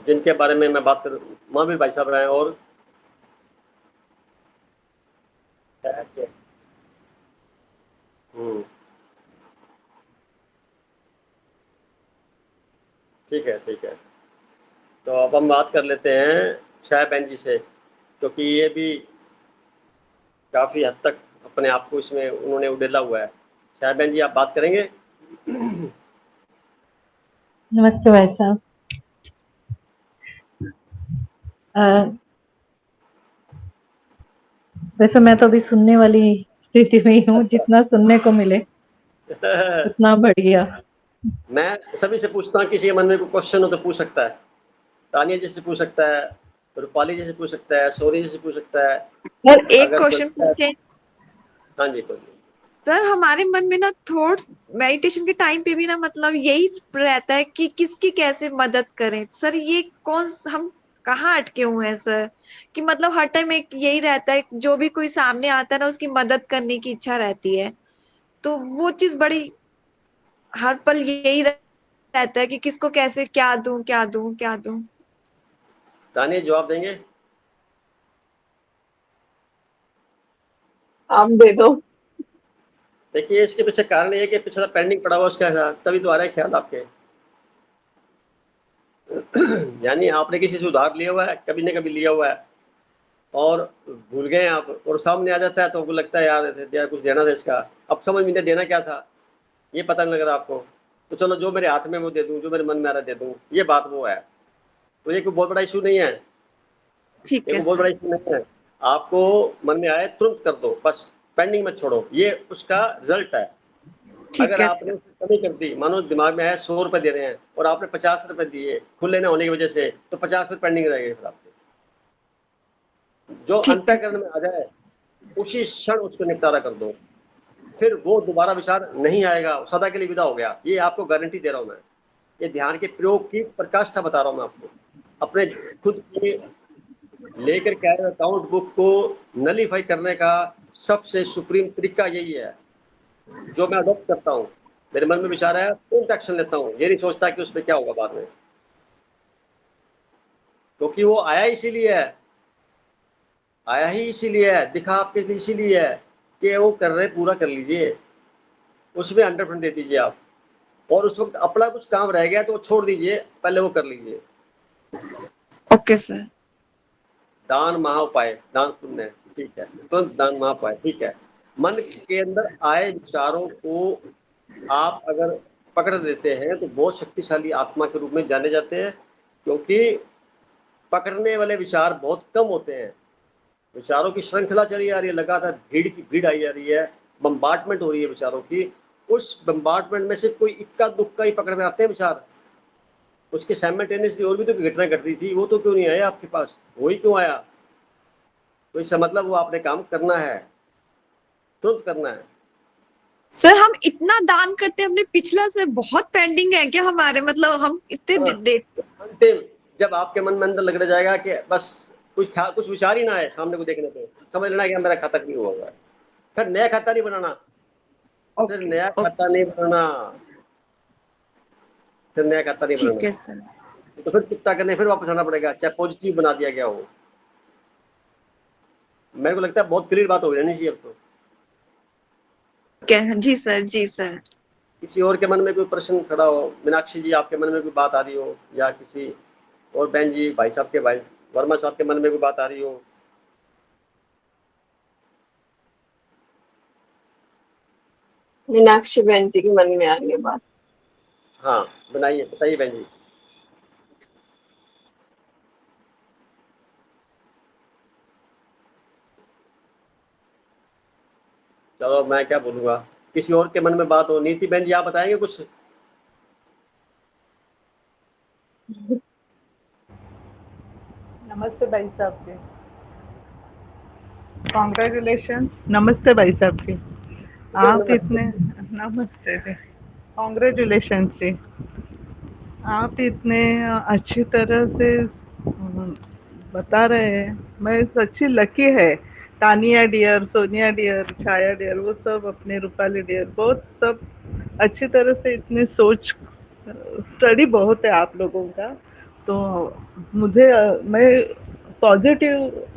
S1: जिनके बारे में मैं बात कर? महावीर भाई साहब रहे, और ठीक है, ठीक है। तो अब हम बात कर लेते हैं छाया बहन जी से, क्योंकि ये भी काफ़ी हद तक अपने आप को इसमें उन्होंने उड़ेला हुआ है। शायद बहन जी आप बात करेंगे?
S7: नमस्ते भाई साहब। वैसे मैं तो अभी सुनने वाली स्थिति में ही हूँ, जितना सुनने को मिले उतना बढ़िया।
S1: मैं सभी से पूछता हूँ, किसी के मन में कोई क्वेश्चन हो तो पूछ सकता है। तानिया जी से पूछ सकता है, रूपाली जी से पूछ सकता है, सोनी जी से पूछ सकता है।
S5: और एक
S1: अगर
S5: क्वेश्चन
S1: कोई-
S5: पूछे
S1: हाँ जी बोलिए।
S5: सर, हमारे मन में ना थॉट्स मेडिटेशन के टाइम पे भी ना मतलब यही रहता है कि किसकी कैसे मदद करें। सर ये हम कहाँ अटके हुए हैं सर, कि मतलब हर टाइम एक यही रहता है, जो भी कोई सामने आता है ना उसकी मदद करने की इच्छा रहती है। तो वो चीज बड़ी हर पल यही रहता है कि किसको कैसे क्या दूं क्या दूं क्या दूं।
S1: तानिया जवाब देंगे?
S4: आप दे दो।
S1: देखिए इसके पीछे कारण ये है कि पिछला पेंडिंग पड़ा हुआ उसका था, तभी तो आ रहा है ख्याल आपके। यानी आपने किसी से उधार लिया हुआ है, कभी न कभी लिया हुआ है और भूल गए आप, और सामने आ जाता है तो आपको लगता है यार कुछ देना था इसका। अब समझ में देना क्या था ये पता नहीं लग रहा आपको, तो चलो जो मेरे हाथ में वो दे दूं, जो मेरे मन में आ रहा दे दूं, ये बात वो है। तो ये कोई बहुत बड़ा इशू नहीं है,
S5: ठीक
S1: ये
S5: है
S1: कोई बहुत बड़ा
S5: सर।
S1: इशू नहीं है। आपको मन में आए तुरंत कर दो, बस पेंडिंग मत छोड़ो, ये उसका रिजल्ट है।
S5: ठीक
S1: अगर
S5: है
S1: आपने
S5: सर।
S1: उसकी कमी कर दी, मानो दिमाग में है 100 रुपए दे रहे हैं और आपने 50 रुपए दिए खुले न होने की वजह से, तो 50 रुपए पेंडिंग रह गए फिर आपके। जो
S5: ठीक है
S1: अंतःकरण में आ जाए उसी क्षण उसको निपटारा कर दो, फिर वो दोबारा विचार नहीं आएगा, सदा के लिए विदा हो गया। ये आपको गारंटी दे रहा हूं मैं, ये ध्यान के प्रयोग की प्रकाष्ठा बता रहा हूं मैं आपको। अपने खुद के लेकर के आए अकाउंट बुक को नलीफाई करने का सबसे सुप्रीम तरीका यही है, जो मैं अडॉप्ट करता हूँ। मेरे मन में विचार आया तुरंत एक्शन लेता हूँ, ये नहीं सोचता कि उसमें क्या होगा बाद में, क्योंकि वो आया इसीलिए है, आया ही इसीलिए है, दिखा आपके लिए इसीलिए है कि वो कर रहे, पूरा कर लीजिए, उसमें 100% दे दीजिए आप। और उस वक्त अपना कुछ काम रह गया तो वो छोड़ दीजिए, पहले वो कर लीजिए।
S5: Okay sir.
S1: दान महाउपाय, दान पुण्य है, ठीक है, तुरंत दान महाउपाय, ठीक है। मन के अंदर आए विचारों को आप अगर पकड़ देते हैं तो बहुत शक्तिशाली आत्मा के रूप में जाने जाते हैं, क्योंकि पकड़ने वाले विचार बहुत कम होते हैं। विचारों की श्रृंखला चली आ रही है, लगातार भीड़ की भीड़ आई जा रही है, बम्बार्टमेंट हो रही है विचारों की। उस बम्बार्टमेंट में से कोई इक्का दुक्का ही पकड़ में आते हैं विचार, उसके साइमल्टेनियसली और भी तो घटना घट रही थी, वो तो क्यों नहीं आया आपके पास, वही क्यों आया? तो इसका मतलब वो आपने काम करना है, तुरंत करना है।
S5: सर हम इतना दान करते हैं, हमने पिछला सर बहुत पेंडिंग है क्या हमारे, मतलब हम इतने
S1: हाँ। अंतिम जब आपके मन में अंदर लगने जाएगा कि बस कुछ विचार ही ना आए सामने को देखने पे, समझ लेना कि मेरा खाता क्यों हुआ है। फिर नया खाता नहीं बनाना, फिर नया खाता नहीं बनाना, फिर नया खाता नहीं
S5: ठीक
S1: बनाना।
S5: है सर।
S1: तो फिर कितना करने फिर वापस आना पड़ेगा, चाहे पॉजिटिव बना दिया गया हो। मेरे को लगता है बहुत क्लियर बात हो रहनी चाहिए अब तो।
S5: क्या? जी सर, जी सर।
S1: किसी और के मन में कोई प्रश्न खड़ा हो, मीनाक्षी जी आपके मन में कोई बात आ रही हो, या किसी और बहन जी, भाई साहब के भाई वर्मा साहब के मन में कोई बात आ रही हो।
S4: मीनाक्षी बहन जी के मन में आ रही है बात।
S1: हाँ बनाइए, बताइए बहन जी। चलो मैं क्या बोलूंगा, किसी और के मन में बात हो। नीति बहन जी आप बताएंगे कुछ?
S3: नमस्ते भाई साहब जी, कॉन्ग्रेचुलेशन। नमस्ते भाई साहब जी, आप इतने, नमस्ते जी, कॉन्ग्रेचुलेशन जी। आप इतने अच्छी तरह से बता रहे हैं, मैं सच्ची लकी है। तानिया डियर, सोनिया डियर, छाया डियर, वो सब अपने रूपाली डियर, बहुत सब अच्छी तरह से इतने सोच, स्टडी बहुत है आप लोगों का। तो मुझे मैं पॉजिटिव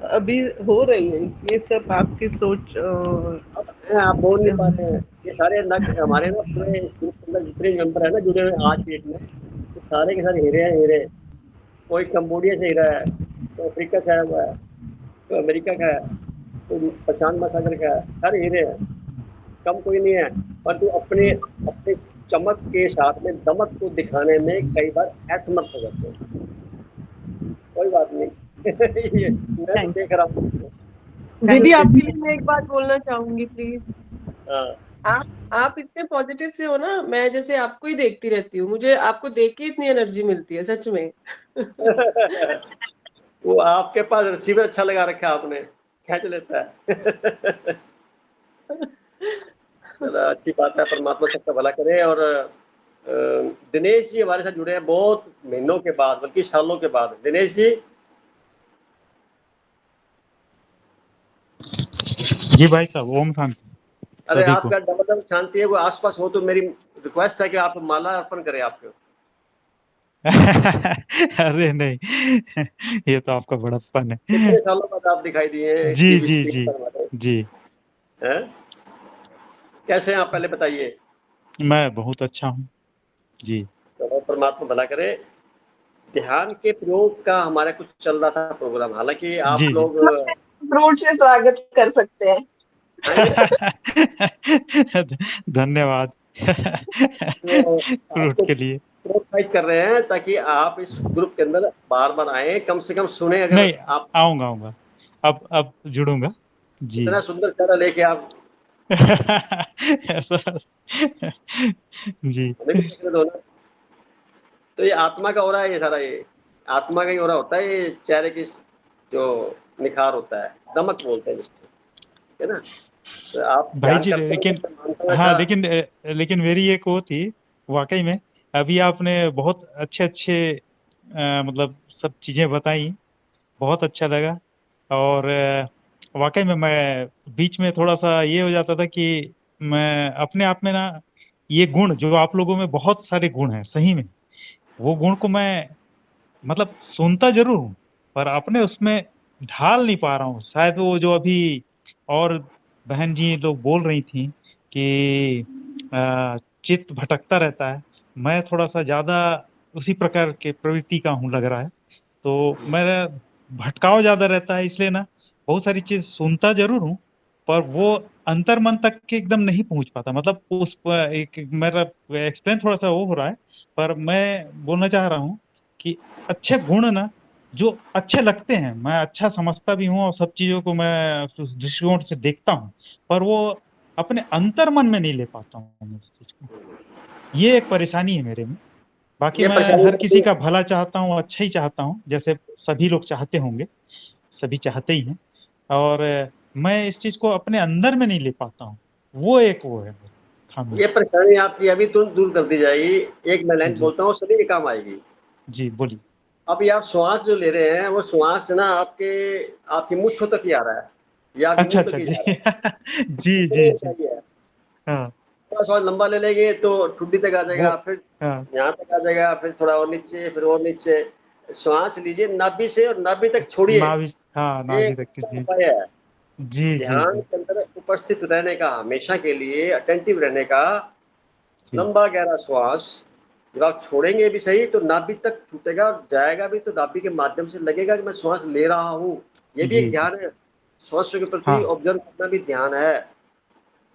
S3: अभी हो रही है, ये सब आपकी सोच।
S1: आप बोल नहीं पा रहे हैं, ये सारे हमारे ना पूरे ग्रुप के अंदर जितने मेंबर है ना जुड़े हुए आज की डेट में, ये सारे के सारे हीरे हैं, हीरे। कोई कंबोडिया से हीरा है, कोई अफ्रीका से आया हुआ है, कोई अमेरिका का है, तो प्रशांत महासागर का हर हीरे हैं, कम कोई नहीं है, पर तू अपने अपने चमक के साथ में दमक को दिखाने में कई बार असमर्थ हो जाते हैं। कोई बात नहीं ये मैं तो देख रहा हूँ।
S6: दीदी आपके लिए मैं एक बात बोलना चाहूंगी प्लीज।
S1: हाँ,
S6: आप इतने पॉजिटिव से हो ना, मैं जैसे आपको ही देखती रहती हूँ, मुझे आपको देख के इतनी एनर्जी मिलती है सच में।
S1: वो आपके पास रिसीवर अच्छा लगा रखा है आपने, खींच लेता है। चलो अच्छी बात है, परमात्मा सबका भला करे। और दिनेश जी हमारे साथ जुड़े हैं बहुत महीनों के बाद, बल्कि सालों के बाद। दिनेश जी,
S8: जी भाई साहब, ओम शांति
S1: अरे
S8: सभी को।
S1: आपका डबल शांति है, वो आसपास हो तो मेरी रिक्वेस्ट है कि आप माला अर्पण करें आपको।
S8: अरे नहीं, ये तो आपका बड़प्पन है।
S1: कितने सालों बाद आप दिखाई दिए हैं
S8: जी
S1: टीवी
S8: जी
S1: स्क्रीन
S8: जी
S1: पर हमारे,
S8: जी।
S1: हैं? कैसे हैं आप, पहले बताइए।
S8: मैं बहुत अच्छा हूँ जी।
S1: चलो परमात्मा भला करे। ध्यान के प्रयोग का हमारा कुछ चल रहा था प्रोग्राम, हालांकि आप
S8: जी जी।
S1: लोग
S4: फ्रूट से स्वागत कर सकते हैं।
S8: धन्यवाद
S1: तो
S8: फ्रूट
S1: आपको
S8: के लिए।
S1: प्रोत्साहित कर रहे हैं ताकि आप इस ग्रुप के अंदर बार बार आए, कम से कम सुने। अगर
S8: नहीं,
S1: आप
S8: आऊंगा आऊंगा, अब जुड़ूंगा जी।
S1: इतना सुंदर चेहरा लेके आप
S8: ऐसा जी।
S1: हमें भी देखने दो ना। तो ये आत्मा का हो रहा है, ये सारा ये आत्मा का ही हो रहा होता है, ये चेहरे की जो निखार होता है, दमक बोलते हैं जिसको, है ना। तो आप
S8: भाई
S1: ध्यान
S8: जी,
S1: करते हैं,
S8: लेकिन
S1: मैं मानता हूँ
S8: हाँ,
S1: ऐसा।
S8: लेकिन मेरी एक वो थी वाकई में। अभी आपने बहुत अच्छे अच्छे मतलब सब चीजें बताई, बहुत अच्छा लगा। और वाकई में मैं बीच में थोड़ा सा ये हो जाता था कि मैं अपने आप में ना, ये गुण जो आप लोगों में बहुत सारे गुण हैं सही में, वो गुण को मैं मतलब सुनता जरूर हूँ, पर अपने उसमें ढाल नहीं पा रहा हूँ। शायद वो जो अभी और बहन जी लोग बोल रही थी कि चित्त भटकता रहता है, मैं थोड़ा सा ज्यादा उसी प्रकार के प्रवृत्ति का हूँ लग रहा है। तो मेरा भटकाव ज्यादा रहता है, इसलिए ना बहुत सारी चीज सुनता जरूर हूँ, पर वो अंतर मन तक के एकदम नहीं पहुंच पाता। मतलब उस एक मेरा एक्सप्लेन थोड़ा सा वो हो रहा है, पर मैं बोलना चाह रहा हूँ कि अच्छे गुण ना जो अच्छे लगते हैं, मैं अच्छा समझता भी हूँ और सब चीजों को मैं उस दृष्टिकोण से देखता हूँ, पर वो अपने अंतर मन में नहीं ले पाता हूँ मैं उस चीज को। ये एक परेशानी है मेरे में। बाकी
S1: ये
S8: मैं
S1: परेशानी
S8: हर
S1: रहती
S8: किसी
S1: है।
S8: का भला चाहता हूँ, अच्छा ही चाहता हूँ, जैसे सभी लोग चाहते होंगे, सभी चाहते ही हैं। और मैं इस चीज को अपने अंदर में नहीं ले पाता हूँ। वो एक वो है मेरी खामी।
S1: ये परेशानी आपकी अभी तुरंत दूर कर दी जाएगी। एक मैं लाइन
S8: जी
S1: बोलता हूँ, सभी के काम आएगी।
S8: जी बोलिए।
S1: अभी आप श्वास जो ले रहे हैं, वो श्वास ना आपकी मूंछों तक ही आ रहा है, या आपके
S8: अच्छा
S1: मुंह तक
S8: अच्छा
S1: ही
S8: जी
S1: जा रहा है,
S8: जी
S1: इतनी
S8: जी जी।
S1: ऊंचाई है।
S8: हाँ
S1: थोड़ा श्वास लंबा ले लेंगे तो ठुड्डी तक आ
S8: वो
S1: जाएगा, फिर
S8: हाँ
S1: यहाँ तक आ जाएगा, फिर थोड़ा और नीचे, फिर और नीचे। श्वास लीजिए नाभि से और नाभि तक छोड़िए।
S8: नाभि, हाँ
S1: ये
S8: नाभि तक की,
S1: अच्छा
S8: जी
S1: उपाय है
S8: जी जी
S1: ध्यान
S8: जी
S1: के अंदर उपस्थित रहने का, हमेशा के लिए अटेंटिव रहने का।
S8: जी
S1: लंबा गहरा श्वास जब आप छोड़ेंगे भी सही तो नाभि तक छूटेगा, और जाएगा भी तो नाभि के माध्यम से लगेगा कि मैं श्वास ले रहा हूँ। ये भी एक
S8: जी जी।
S1: ध्यान है, श्वास के प्रति
S8: हाँ,
S1: ऑब्जर्व करना भी ध्यान है।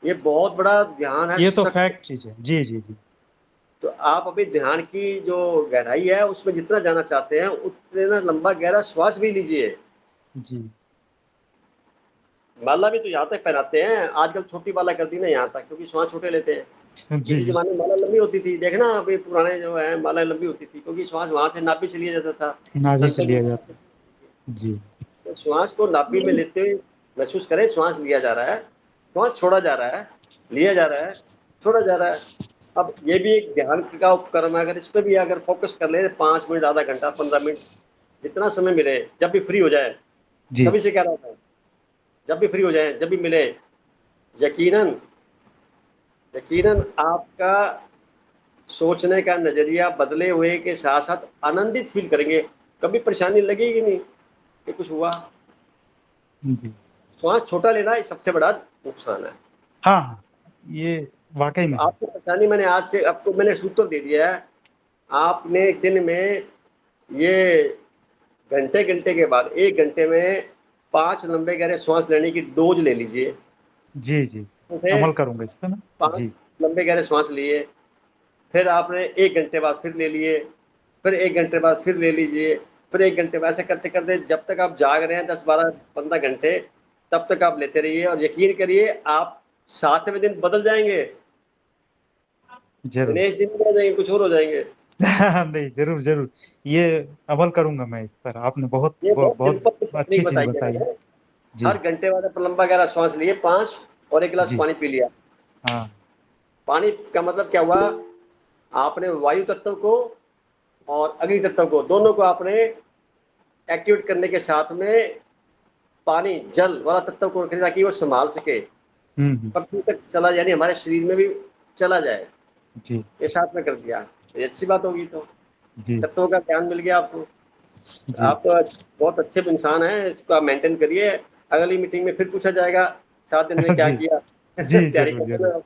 S1: ये बहुत बड़ा ध्यान है
S8: ये तो
S1: सख्त।
S8: फैक्ट चीज है जी जी जी।
S1: तो आप अभी ध्यान की जो गहराई है उसमें जितना जाना चाहते हैं, उतने ना लंबा गहरा श्वास भी लीजिए।
S8: जी
S1: माला भी तो यहाँ तक पहनाते हैं, आजकल छोटी माला कर दी ना यहाँ तक, क्योंकि श्वास छोटे लेते हैं। किसी
S8: जी
S1: जमाने में माला लंबी होती थी, देखना अभी पुराने जो है माला लंबी होती थी, क्योंकि श्वास वहां से नाभि से लिया जाता था।
S8: नाभि से
S1: संतों की
S8: लिया
S1: माला
S8: जाता है जी।
S1: तो श्वास को नाभि में लेते हुए महसूस करें, श्वास लिया जा रहा है, श्वास छोड़ा जा रहा है, लिया जा रहा है, छोड़ा जा रहा है। अब ये भी एक ध्यान का उपकरण है, अगर इस पर भी अगर फोकस कर ले 5 मिनट, आधा घंटा, 15 मिनट, जितना समय मिले, जब भी फ्री हो जाए,
S8: जी
S1: तभी से कह रहा था, जब भी फ्री हो जाए, जब भी मिले, यकीनन यकीनन आपका सोचने का नजरिया बदले हुए के साथ साथ आनंदित फील करेंगे। कभी परेशानी लगेगी नहीं कि कुछ हुआ।
S8: जी।
S1: श्वास छोटा लेना ये सबसे बड़ा नुकसान है।
S8: हाँ हाँ, ये वाकई
S1: तो
S8: में है।
S1: आपकी परेशानी मैंने आज से आपको मैंने सूत्र दे दिया है। आपने दिन में ये घंटे घंटे के बाद 1 घंटे में 5 लंबे गहरे श्वास लेने की डोज ले लीजिए।
S8: जी, जी।
S1: फिर
S8: अमल करूँगा इस पे मैं।
S1: 5
S8: जी।
S1: लंबे गहरे श्वास लिए, फिर आपने 1 घंटे बाद फिर ले लिए, फिर 1 घंटे बाद फिर ले लीजिए, फिर 1 घंटे बाद, ऐसे करते-करते जब तक आप जाग रहे हैं 10, 12, 15 घंटे, तब तक आप लेते रहिए और यकीन करिए आप 7वें दिन बदल जाएँगे।
S8: ज़रूर।
S1: दिनेश जी नहीं रह जाएँगे, कुछ और हो जाएँगे।
S8: नहीं, ज़रूर, ज़रूर। ये अमल करूँगा मैं इस पर। आपने बहुत
S1: ये बहुत
S8: बहुत
S1: सिंपल
S8: अच्छी
S1: टेक्निक
S8: चीज़
S1: बताई है
S8: बताई है।
S1: मैंने।
S8: जी,
S1: हर घंटे बाद आप लंबा गहरा श्वास लिए 5 और 1 गिलास
S8: जी।
S1: पानी पी लिया।
S8: हाँ।
S1: पानी का मतलब क्या हुआ, आपने वायु तत्व को और अग्नि तत्व को, दोनों को आपने एक्टिवेट करने के साथ में पानी, जल वाला तत्व को रखें ताकि वो सँभाल सके,
S8: हुँ।
S1: पृथ्वी तक चला, यानी हमारे शरीर में भी चला जाए।
S8: जी,
S1: ये साथ में कर दिया, ये अच्छी बात होगी। तो
S8: जी,
S1: तत्वों का ज्ञान मिल गया आपको।
S8: जी।
S1: आप तो बहुत अच्छे इंसान हैं, इसको आप मेंटेन करिए। अगली मीटिंग में फिर पूछा जाएगा 7 दिन में क्या
S8: जी,
S1: किया।
S8: जी,
S1: तैयारी
S8: ज़रूर,
S1: कर
S8: ज़रूर।
S1: लेना आप।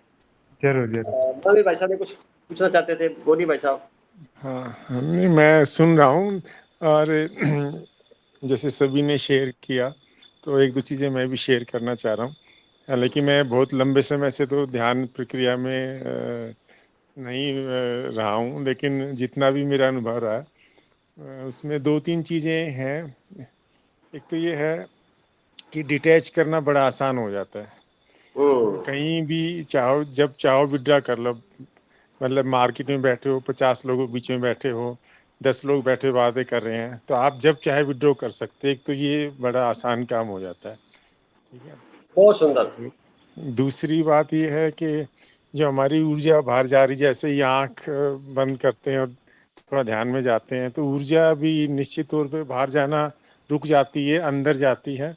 S8: ज़रूर, ज़रूर।
S1: मनोज भाई साहब ने कुछ पूछना चाहते थे, बोलिए भाई साहब।
S2: हाँ, नहीं मैं सुन रहा हूँ और जैसे सभी ने शेयर किया तो एक दो चीज़ें मैं भी शेयर करना चाह रहा हूँ। हालाँकि मैं बहुत लंबे समय से तो ध्यान प्रक्रिया में नहीं रहा हूँ, लेकिन जितना भी मेरा अनुभव रहा उसमें 2-3 चीज़ें हैं। एक तो ये है कि डिटैच करना बड़ा आसान हो जाता है। कहीं भी चाहो, जब चाहो विड्रा कर लो। मतलब मार्केट में बैठे हो, 50 लोगों के बीच में बैठे हो, 10 लोग बैठे बातें कर रहे हैं, तो आप जब चाहे विड्रॉ कर सकते हैं। एक तो ये बड़ा आसान काम हो जाता है, ठीक है।
S1: बहुत सुंदर।
S2: दूसरी बात ये है कि जो हमारी ऊर्जा बाहर जा रही, जैसे ही आँख बंद करते हैं और थोड़ा ध्यान में जाते हैं, तो ऊर्जा भी निश्चित तौर पे बाहर जाना रुक जाती है, अंदर जाती है।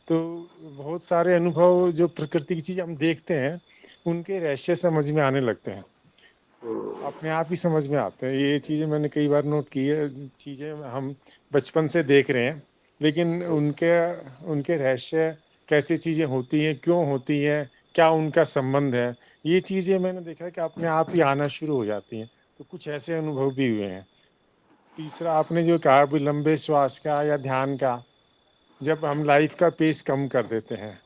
S2: तो बहुत सारे अनुभव जो प्रकृति की चीज़ हम देखते हैं, उनके रहस्य समझ में आने लगते हैं, अपने आप ही समझ में आते हैं। ये चीज़ें मैंने कई बार नोट की है। चीज़ें हम बचपन से देख रहे हैं, लेकिन उनके रहस्य, कैसे चीज़ें होती हैं, क्यों होती हैं, क्या उनका संबंध है, ये चीज़ें मैंने देखा है कि अपने आप ही आना शुरू हो जाती हैं। तो कुछ ऐसे अनुभव भी हुए हैं। तीसरा आपने जो कहा भी लंबे श्वास का या ध्यान का, जब हम लाइफ का पेस कम कर देते हैं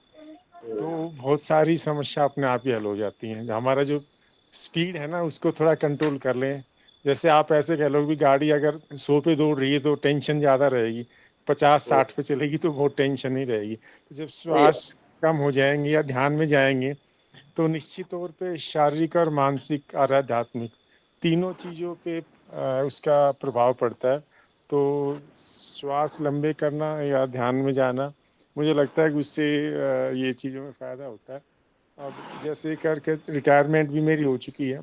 S2: तो बहुत सारी समस्या अपने आप ही हल हो जाती हैं। हमारा जो स्पीड है ना, उसको थोड़ा कंट्रोल कर लें। जैसे आप ऐसे कह लो कि गाड़ी अगर 100 पे दौड़ रही है तो टेंशन ज़्यादा रहेगी, 50-60 पे चलेगी तो बहुत टेंशन ही रहेगी। तो जब
S1: सही
S2: श्वास कम हो जाएंगे या ध्यान में जाएंगे, तो निश्चित तौर पे शारीरिक और मानसिक और आध्यात्मिक तीनों चीज़ों पे उसका प्रभाव पड़ता है। तो श्वास लंबे करना या ध्यान में जाना, मुझे लगता है कि उससे ये चीज़ों में फ़ायदा होता है। अब जैसे करके रिटायरमेंट भी मेरी हो चुकी है,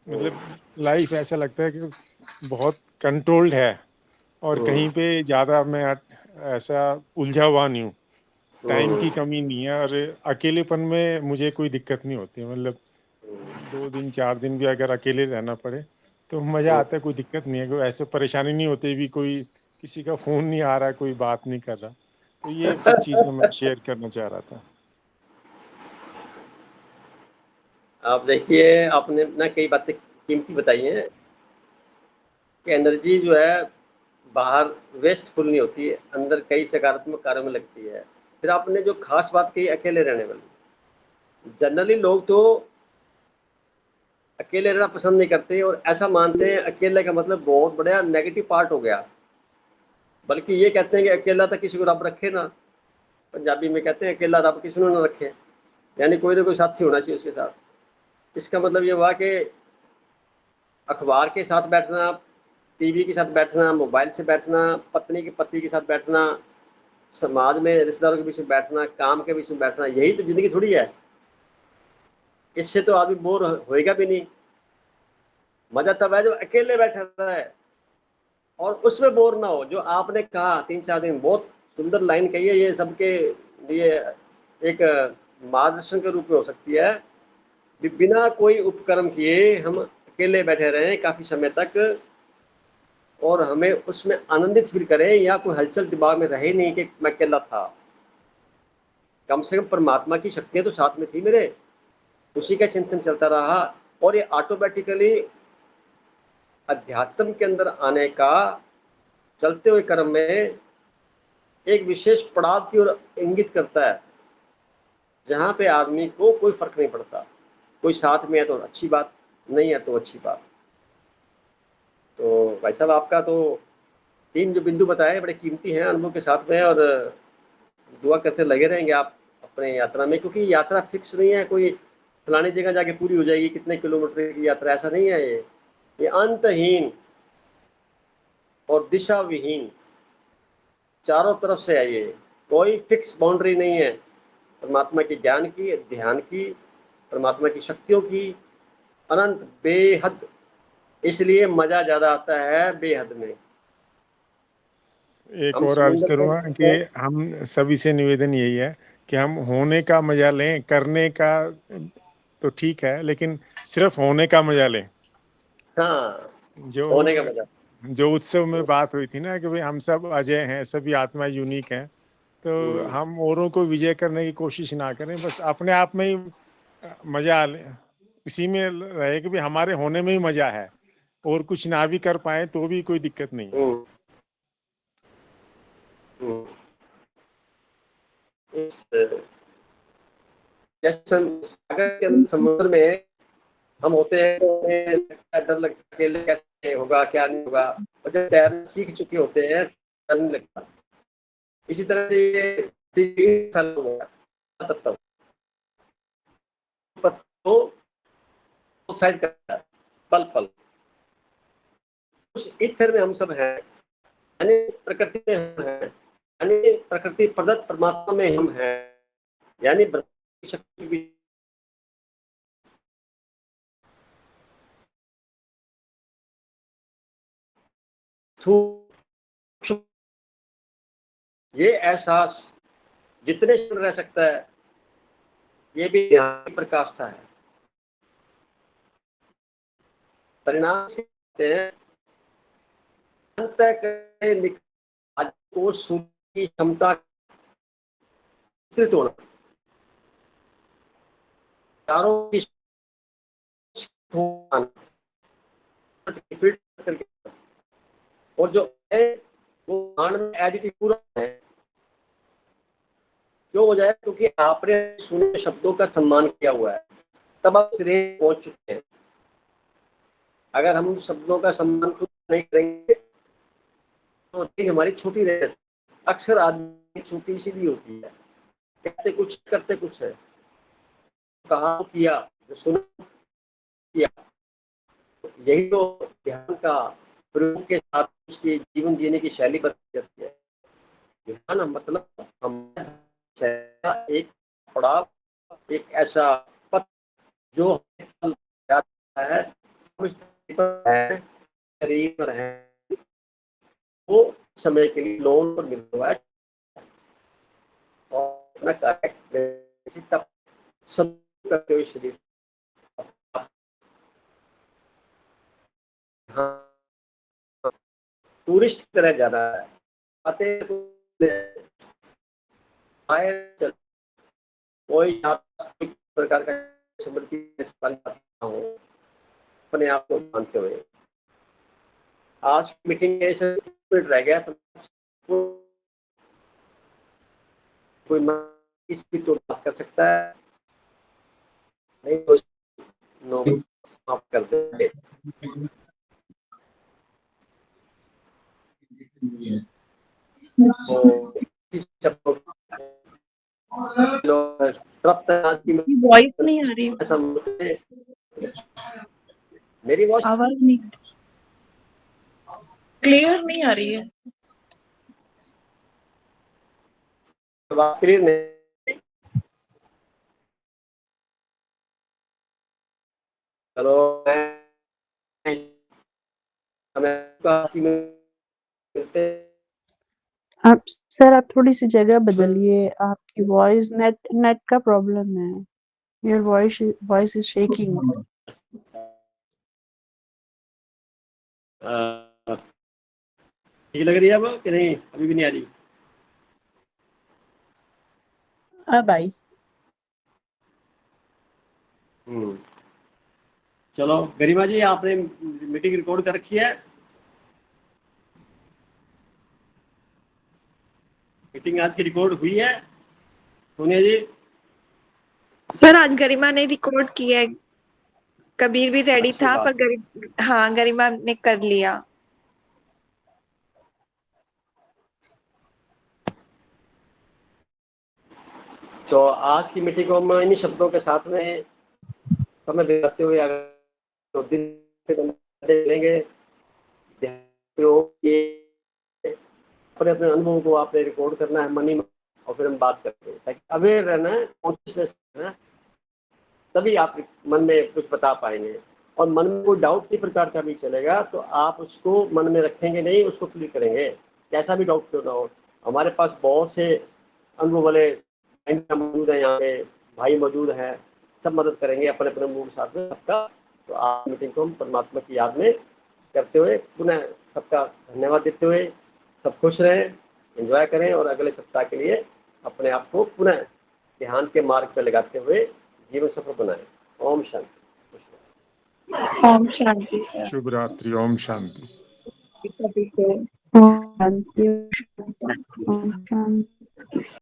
S2: मतलब लाइफ ऐसा लगता है कि बहुत कंट्रोल्ड है और कहीं पे ज़्यादा मैं ऐसा उलझा हुआ नहीं हूँ। टाइम की कमी नहीं है और अकेलेपन में मुझे कोई दिक्कत नहीं होती। मतलब 2 दिन 4 दिन भी अगर अकेले रहना पड़े तो मज़ा आता है, कोई दिक्कत नहीं है। कोई ऐसे परेशानी नहीं होती भी, कोई किसी का फ़ोन नहीं आ रहा, कोई बात नहीं कर रहा। तो ये कुछ चीज़ें मैं शेयर करना चाह रहा था।
S1: आप देखिए, आपने ना कई बातें कीमती बताई हैं कि एनर्जी जो है बाहर वेस्टफुल नहीं होती है, अंदर कई सकारात्मक कार्यों में लगती है। फिर आपने जो खास बात कही अकेले रहने वाली, जनरली लोग तो अकेले रहना पसंद नहीं करते और ऐसा मानते हैं अकेले का मतलब बहुत बड़ा नेगेटिव पार्ट हो गया। बल्कि ये कहते हैं कि अकेला तो किसी को रब रखे ना, पंजाबी में कहते हैं अकेला रब किसी को ना रखे, यानी कोई ना कोई साथी होना चाहिए उसके साथ। इसका मतलब ये हुआ कि अखबार के साथ बैठना, टीवी के साथ बैठना, मोबाइल से बैठना, पत्नी के पति के साथ बैठना, समाज में रिश्तेदारों के बीच में बैठना, काम के बीच में बैठना, यही तो ज़िंदगी थोड़ी है। इससे तो आदमी बोर होएगा भी नहीं। मज़ा तब है जब अकेले बैठा रहे और उसमें बोर ना हो। जो आपने कहा 3-4 दिन, बहुत सुंदर लाइन कही है, ये सबके लिए एक मार्गदर्शन के रूप में हो सकती है। बिना कोई उपक्रम किए हम अकेले बैठे रहें काफ़ी समय तक और हमें उसमें आनंदित फील करें, या कोई हलचल दिमाग में रहे नहीं कि मैं अकेला था। कम से कम परमात्मा की शक्तियाँ तो साथ में थी मेरे, उसी का चिंतन चलता रहा और ये ऑटोमेटिकली अध्यात्म के अंदर आने का, चलते हुए क्रम में एक विशेष पड़ाव की ओर इंगित करता है, जहाँ पे आदमी को कोई फर्क नहीं पड़ता, कोई साथ में है तो अच्छी बात, नहीं है तो अच्छी बात। तो भाई साहब आपका तो 3 जो बिंदु बताए बड़े कीमती हैं अनुभव के साथ में, और दुआ करते लगे रहेंगे आप अपने यात्रा में, क्योंकि यात्रा फिक्स नहीं है, कोई फलानी जगह जाके पूरी हो जाएगी, कितने किलोमीटर की यात्रा, ऐसा नहीं है। ये अंतहीन और दिशा विहीन चारों तरफ से है, ये कोई फिक्स बाउंड्री नहीं है परमात्मा के ज्ञान की, ध्यान की, परमात्मा की शक्तियों की, अनंत बेहद, इसलिए मजा ज्यादा आता है बेहद में।
S2: एक
S1: हम
S2: और अर्ज
S1: समुद्र
S2: करूंगा कि हम सभी से निवेदन यही है कि हम होने का मजा लें, करने का तो ठीक है, लेकिन सिर्फ होने का मजा लें।
S1: हाँ,
S2: जो
S1: होने का मजा।
S2: जो उत्सव में बात हुई थी ना कि भाई हम सब अजय हैं, सभी आत्मा यूनिक हैं, तो हम औरों को विजय करने की कोशिश ना करें, बस अपने आप में ही मजा लें, इसी में रहे कि भाई हमारे होने में ही मजा है, और कुछ ना भी कर पाए तो भी कोई दिक्कत नहीं है।
S1: सागर के समुद्र में हम होते हैं तो हमें डर लगता है कि कैसे होगा क्या नहीं होगा, और जब तैरना सीख चुके होते हैं डर नहीं लगता। इसी तरह से ये साइड करता है पल पल, इस तरह में हम सब हैं, यानी प्रकृति में हम हैं, यानी प्रकृति प्रदत्त परमात्मा में हम हैं, यानी शक्ति भी। ये एहसास जितने क्षण रह सकता है, ये भी ध्यान की प्रकाष्ठा है। परिणाम हैं आज को सूर्य की क्षमता होना, चारों की और जो है वो मान में एडिटिव पूरा है। क्यों हो जाए? क्योंकि आपने सुने शब्दों का सम्मान किया हुआ है, तब आप सिरे पहुंच चुके हैं। अगर हम शब्दों का सम्मान खुद नहीं करेंगे तो चीज हमारी छोटी रह, अक्सर आदमी छोटी सी भी होती है, कहते कुछ करते कुछ है। कहा किया, जो सुना किया, यही तो ध्यान का प्रयोग के साथ उसकी जीवन जीने की शैली बदल जाती है। ध्यान मतलब हम एक पड़ाव, एक ऐसा पथ जो है शरीर पर है, वो समय के लिए लोन पर मिलता हुआ है और अपना कार्य तब सब करते हुए शरीर टूरिस्ट की तरह जाना है, आते कोई प्रकार का अपने आप को मानते हुए। आज की मीटिंग रह गया तो कोई इसकी तो बात कर सकता है, नहीं तो नो माफ कर दे।
S5: वॉइस नहीं आ रही,
S1: मेरी वॉइस
S5: आवाज नहीं क्लियर नहीं आ रही है।
S1: क्लियर नहीं। चलो
S9: आप सर आप थोड़ी सी जगह बदलिए, आपकी वॉइस नेट का प्रॉब्लम है। Your voice is shaking.
S1: ठीक लग रही है अब कि नहीं? अभी भी नहीं आ रही?
S9: अब आई।
S1: चलो गरिमा जी, आपने मीटिंग रिकॉर्ड कर रखी है? मीटिंग आज की रिकॉर्ड हुई है सोनिया जी?
S5: सर आज गरिमा ने रिकॉर्ड किया है, कबीर भी रेडी
S1: अच्छी
S5: था
S1: बात
S5: पर हाँ गरिमा ने कर लिया।
S1: तो आज की मीटिंग को हम इन्हीं शब्दों के साथ में समय बिताते हुए अगर तो दिन लेंगे अपने अपने अनुभवों को आपने रिकॉर्ड करना है मनी और फिर हम बात करते हैं ताकि अवेयर रहना है, कॉन्शियसनेस रहना है, तभी आप मन में कुछ बता पाएंगे। और मन में कोई डाउट किसी प्रकार का भी चलेगा तो आप उसको मन में रखेंगे नहीं, उसको क्लियर करेंगे, कैसा भी डाउट क्यों ना हो। हमारे पास बहुत से अनुभव वाले मौजूद हैं, यहाँ पे भाई मौजूद हैं, सब मदद करेंगे अपने अपने अनुभव के साथ में सबका। तो आज मीटिंग को हम परमात्मा की याद में करते हुए पुनः सबका धन्यवाद देते हुए सब खुश रहें, एंजॉय करें और अगले सप्ताह के लिए अपने आप को पुनः ध्यान के मार्ग पर लगाते हुए जीवन सफल बनाएं। ओम शांति।
S5: ओम शांति सर।
S2: शुभ रात्रि। ओम शांति।
S9: ओम शांति। ओम शांति।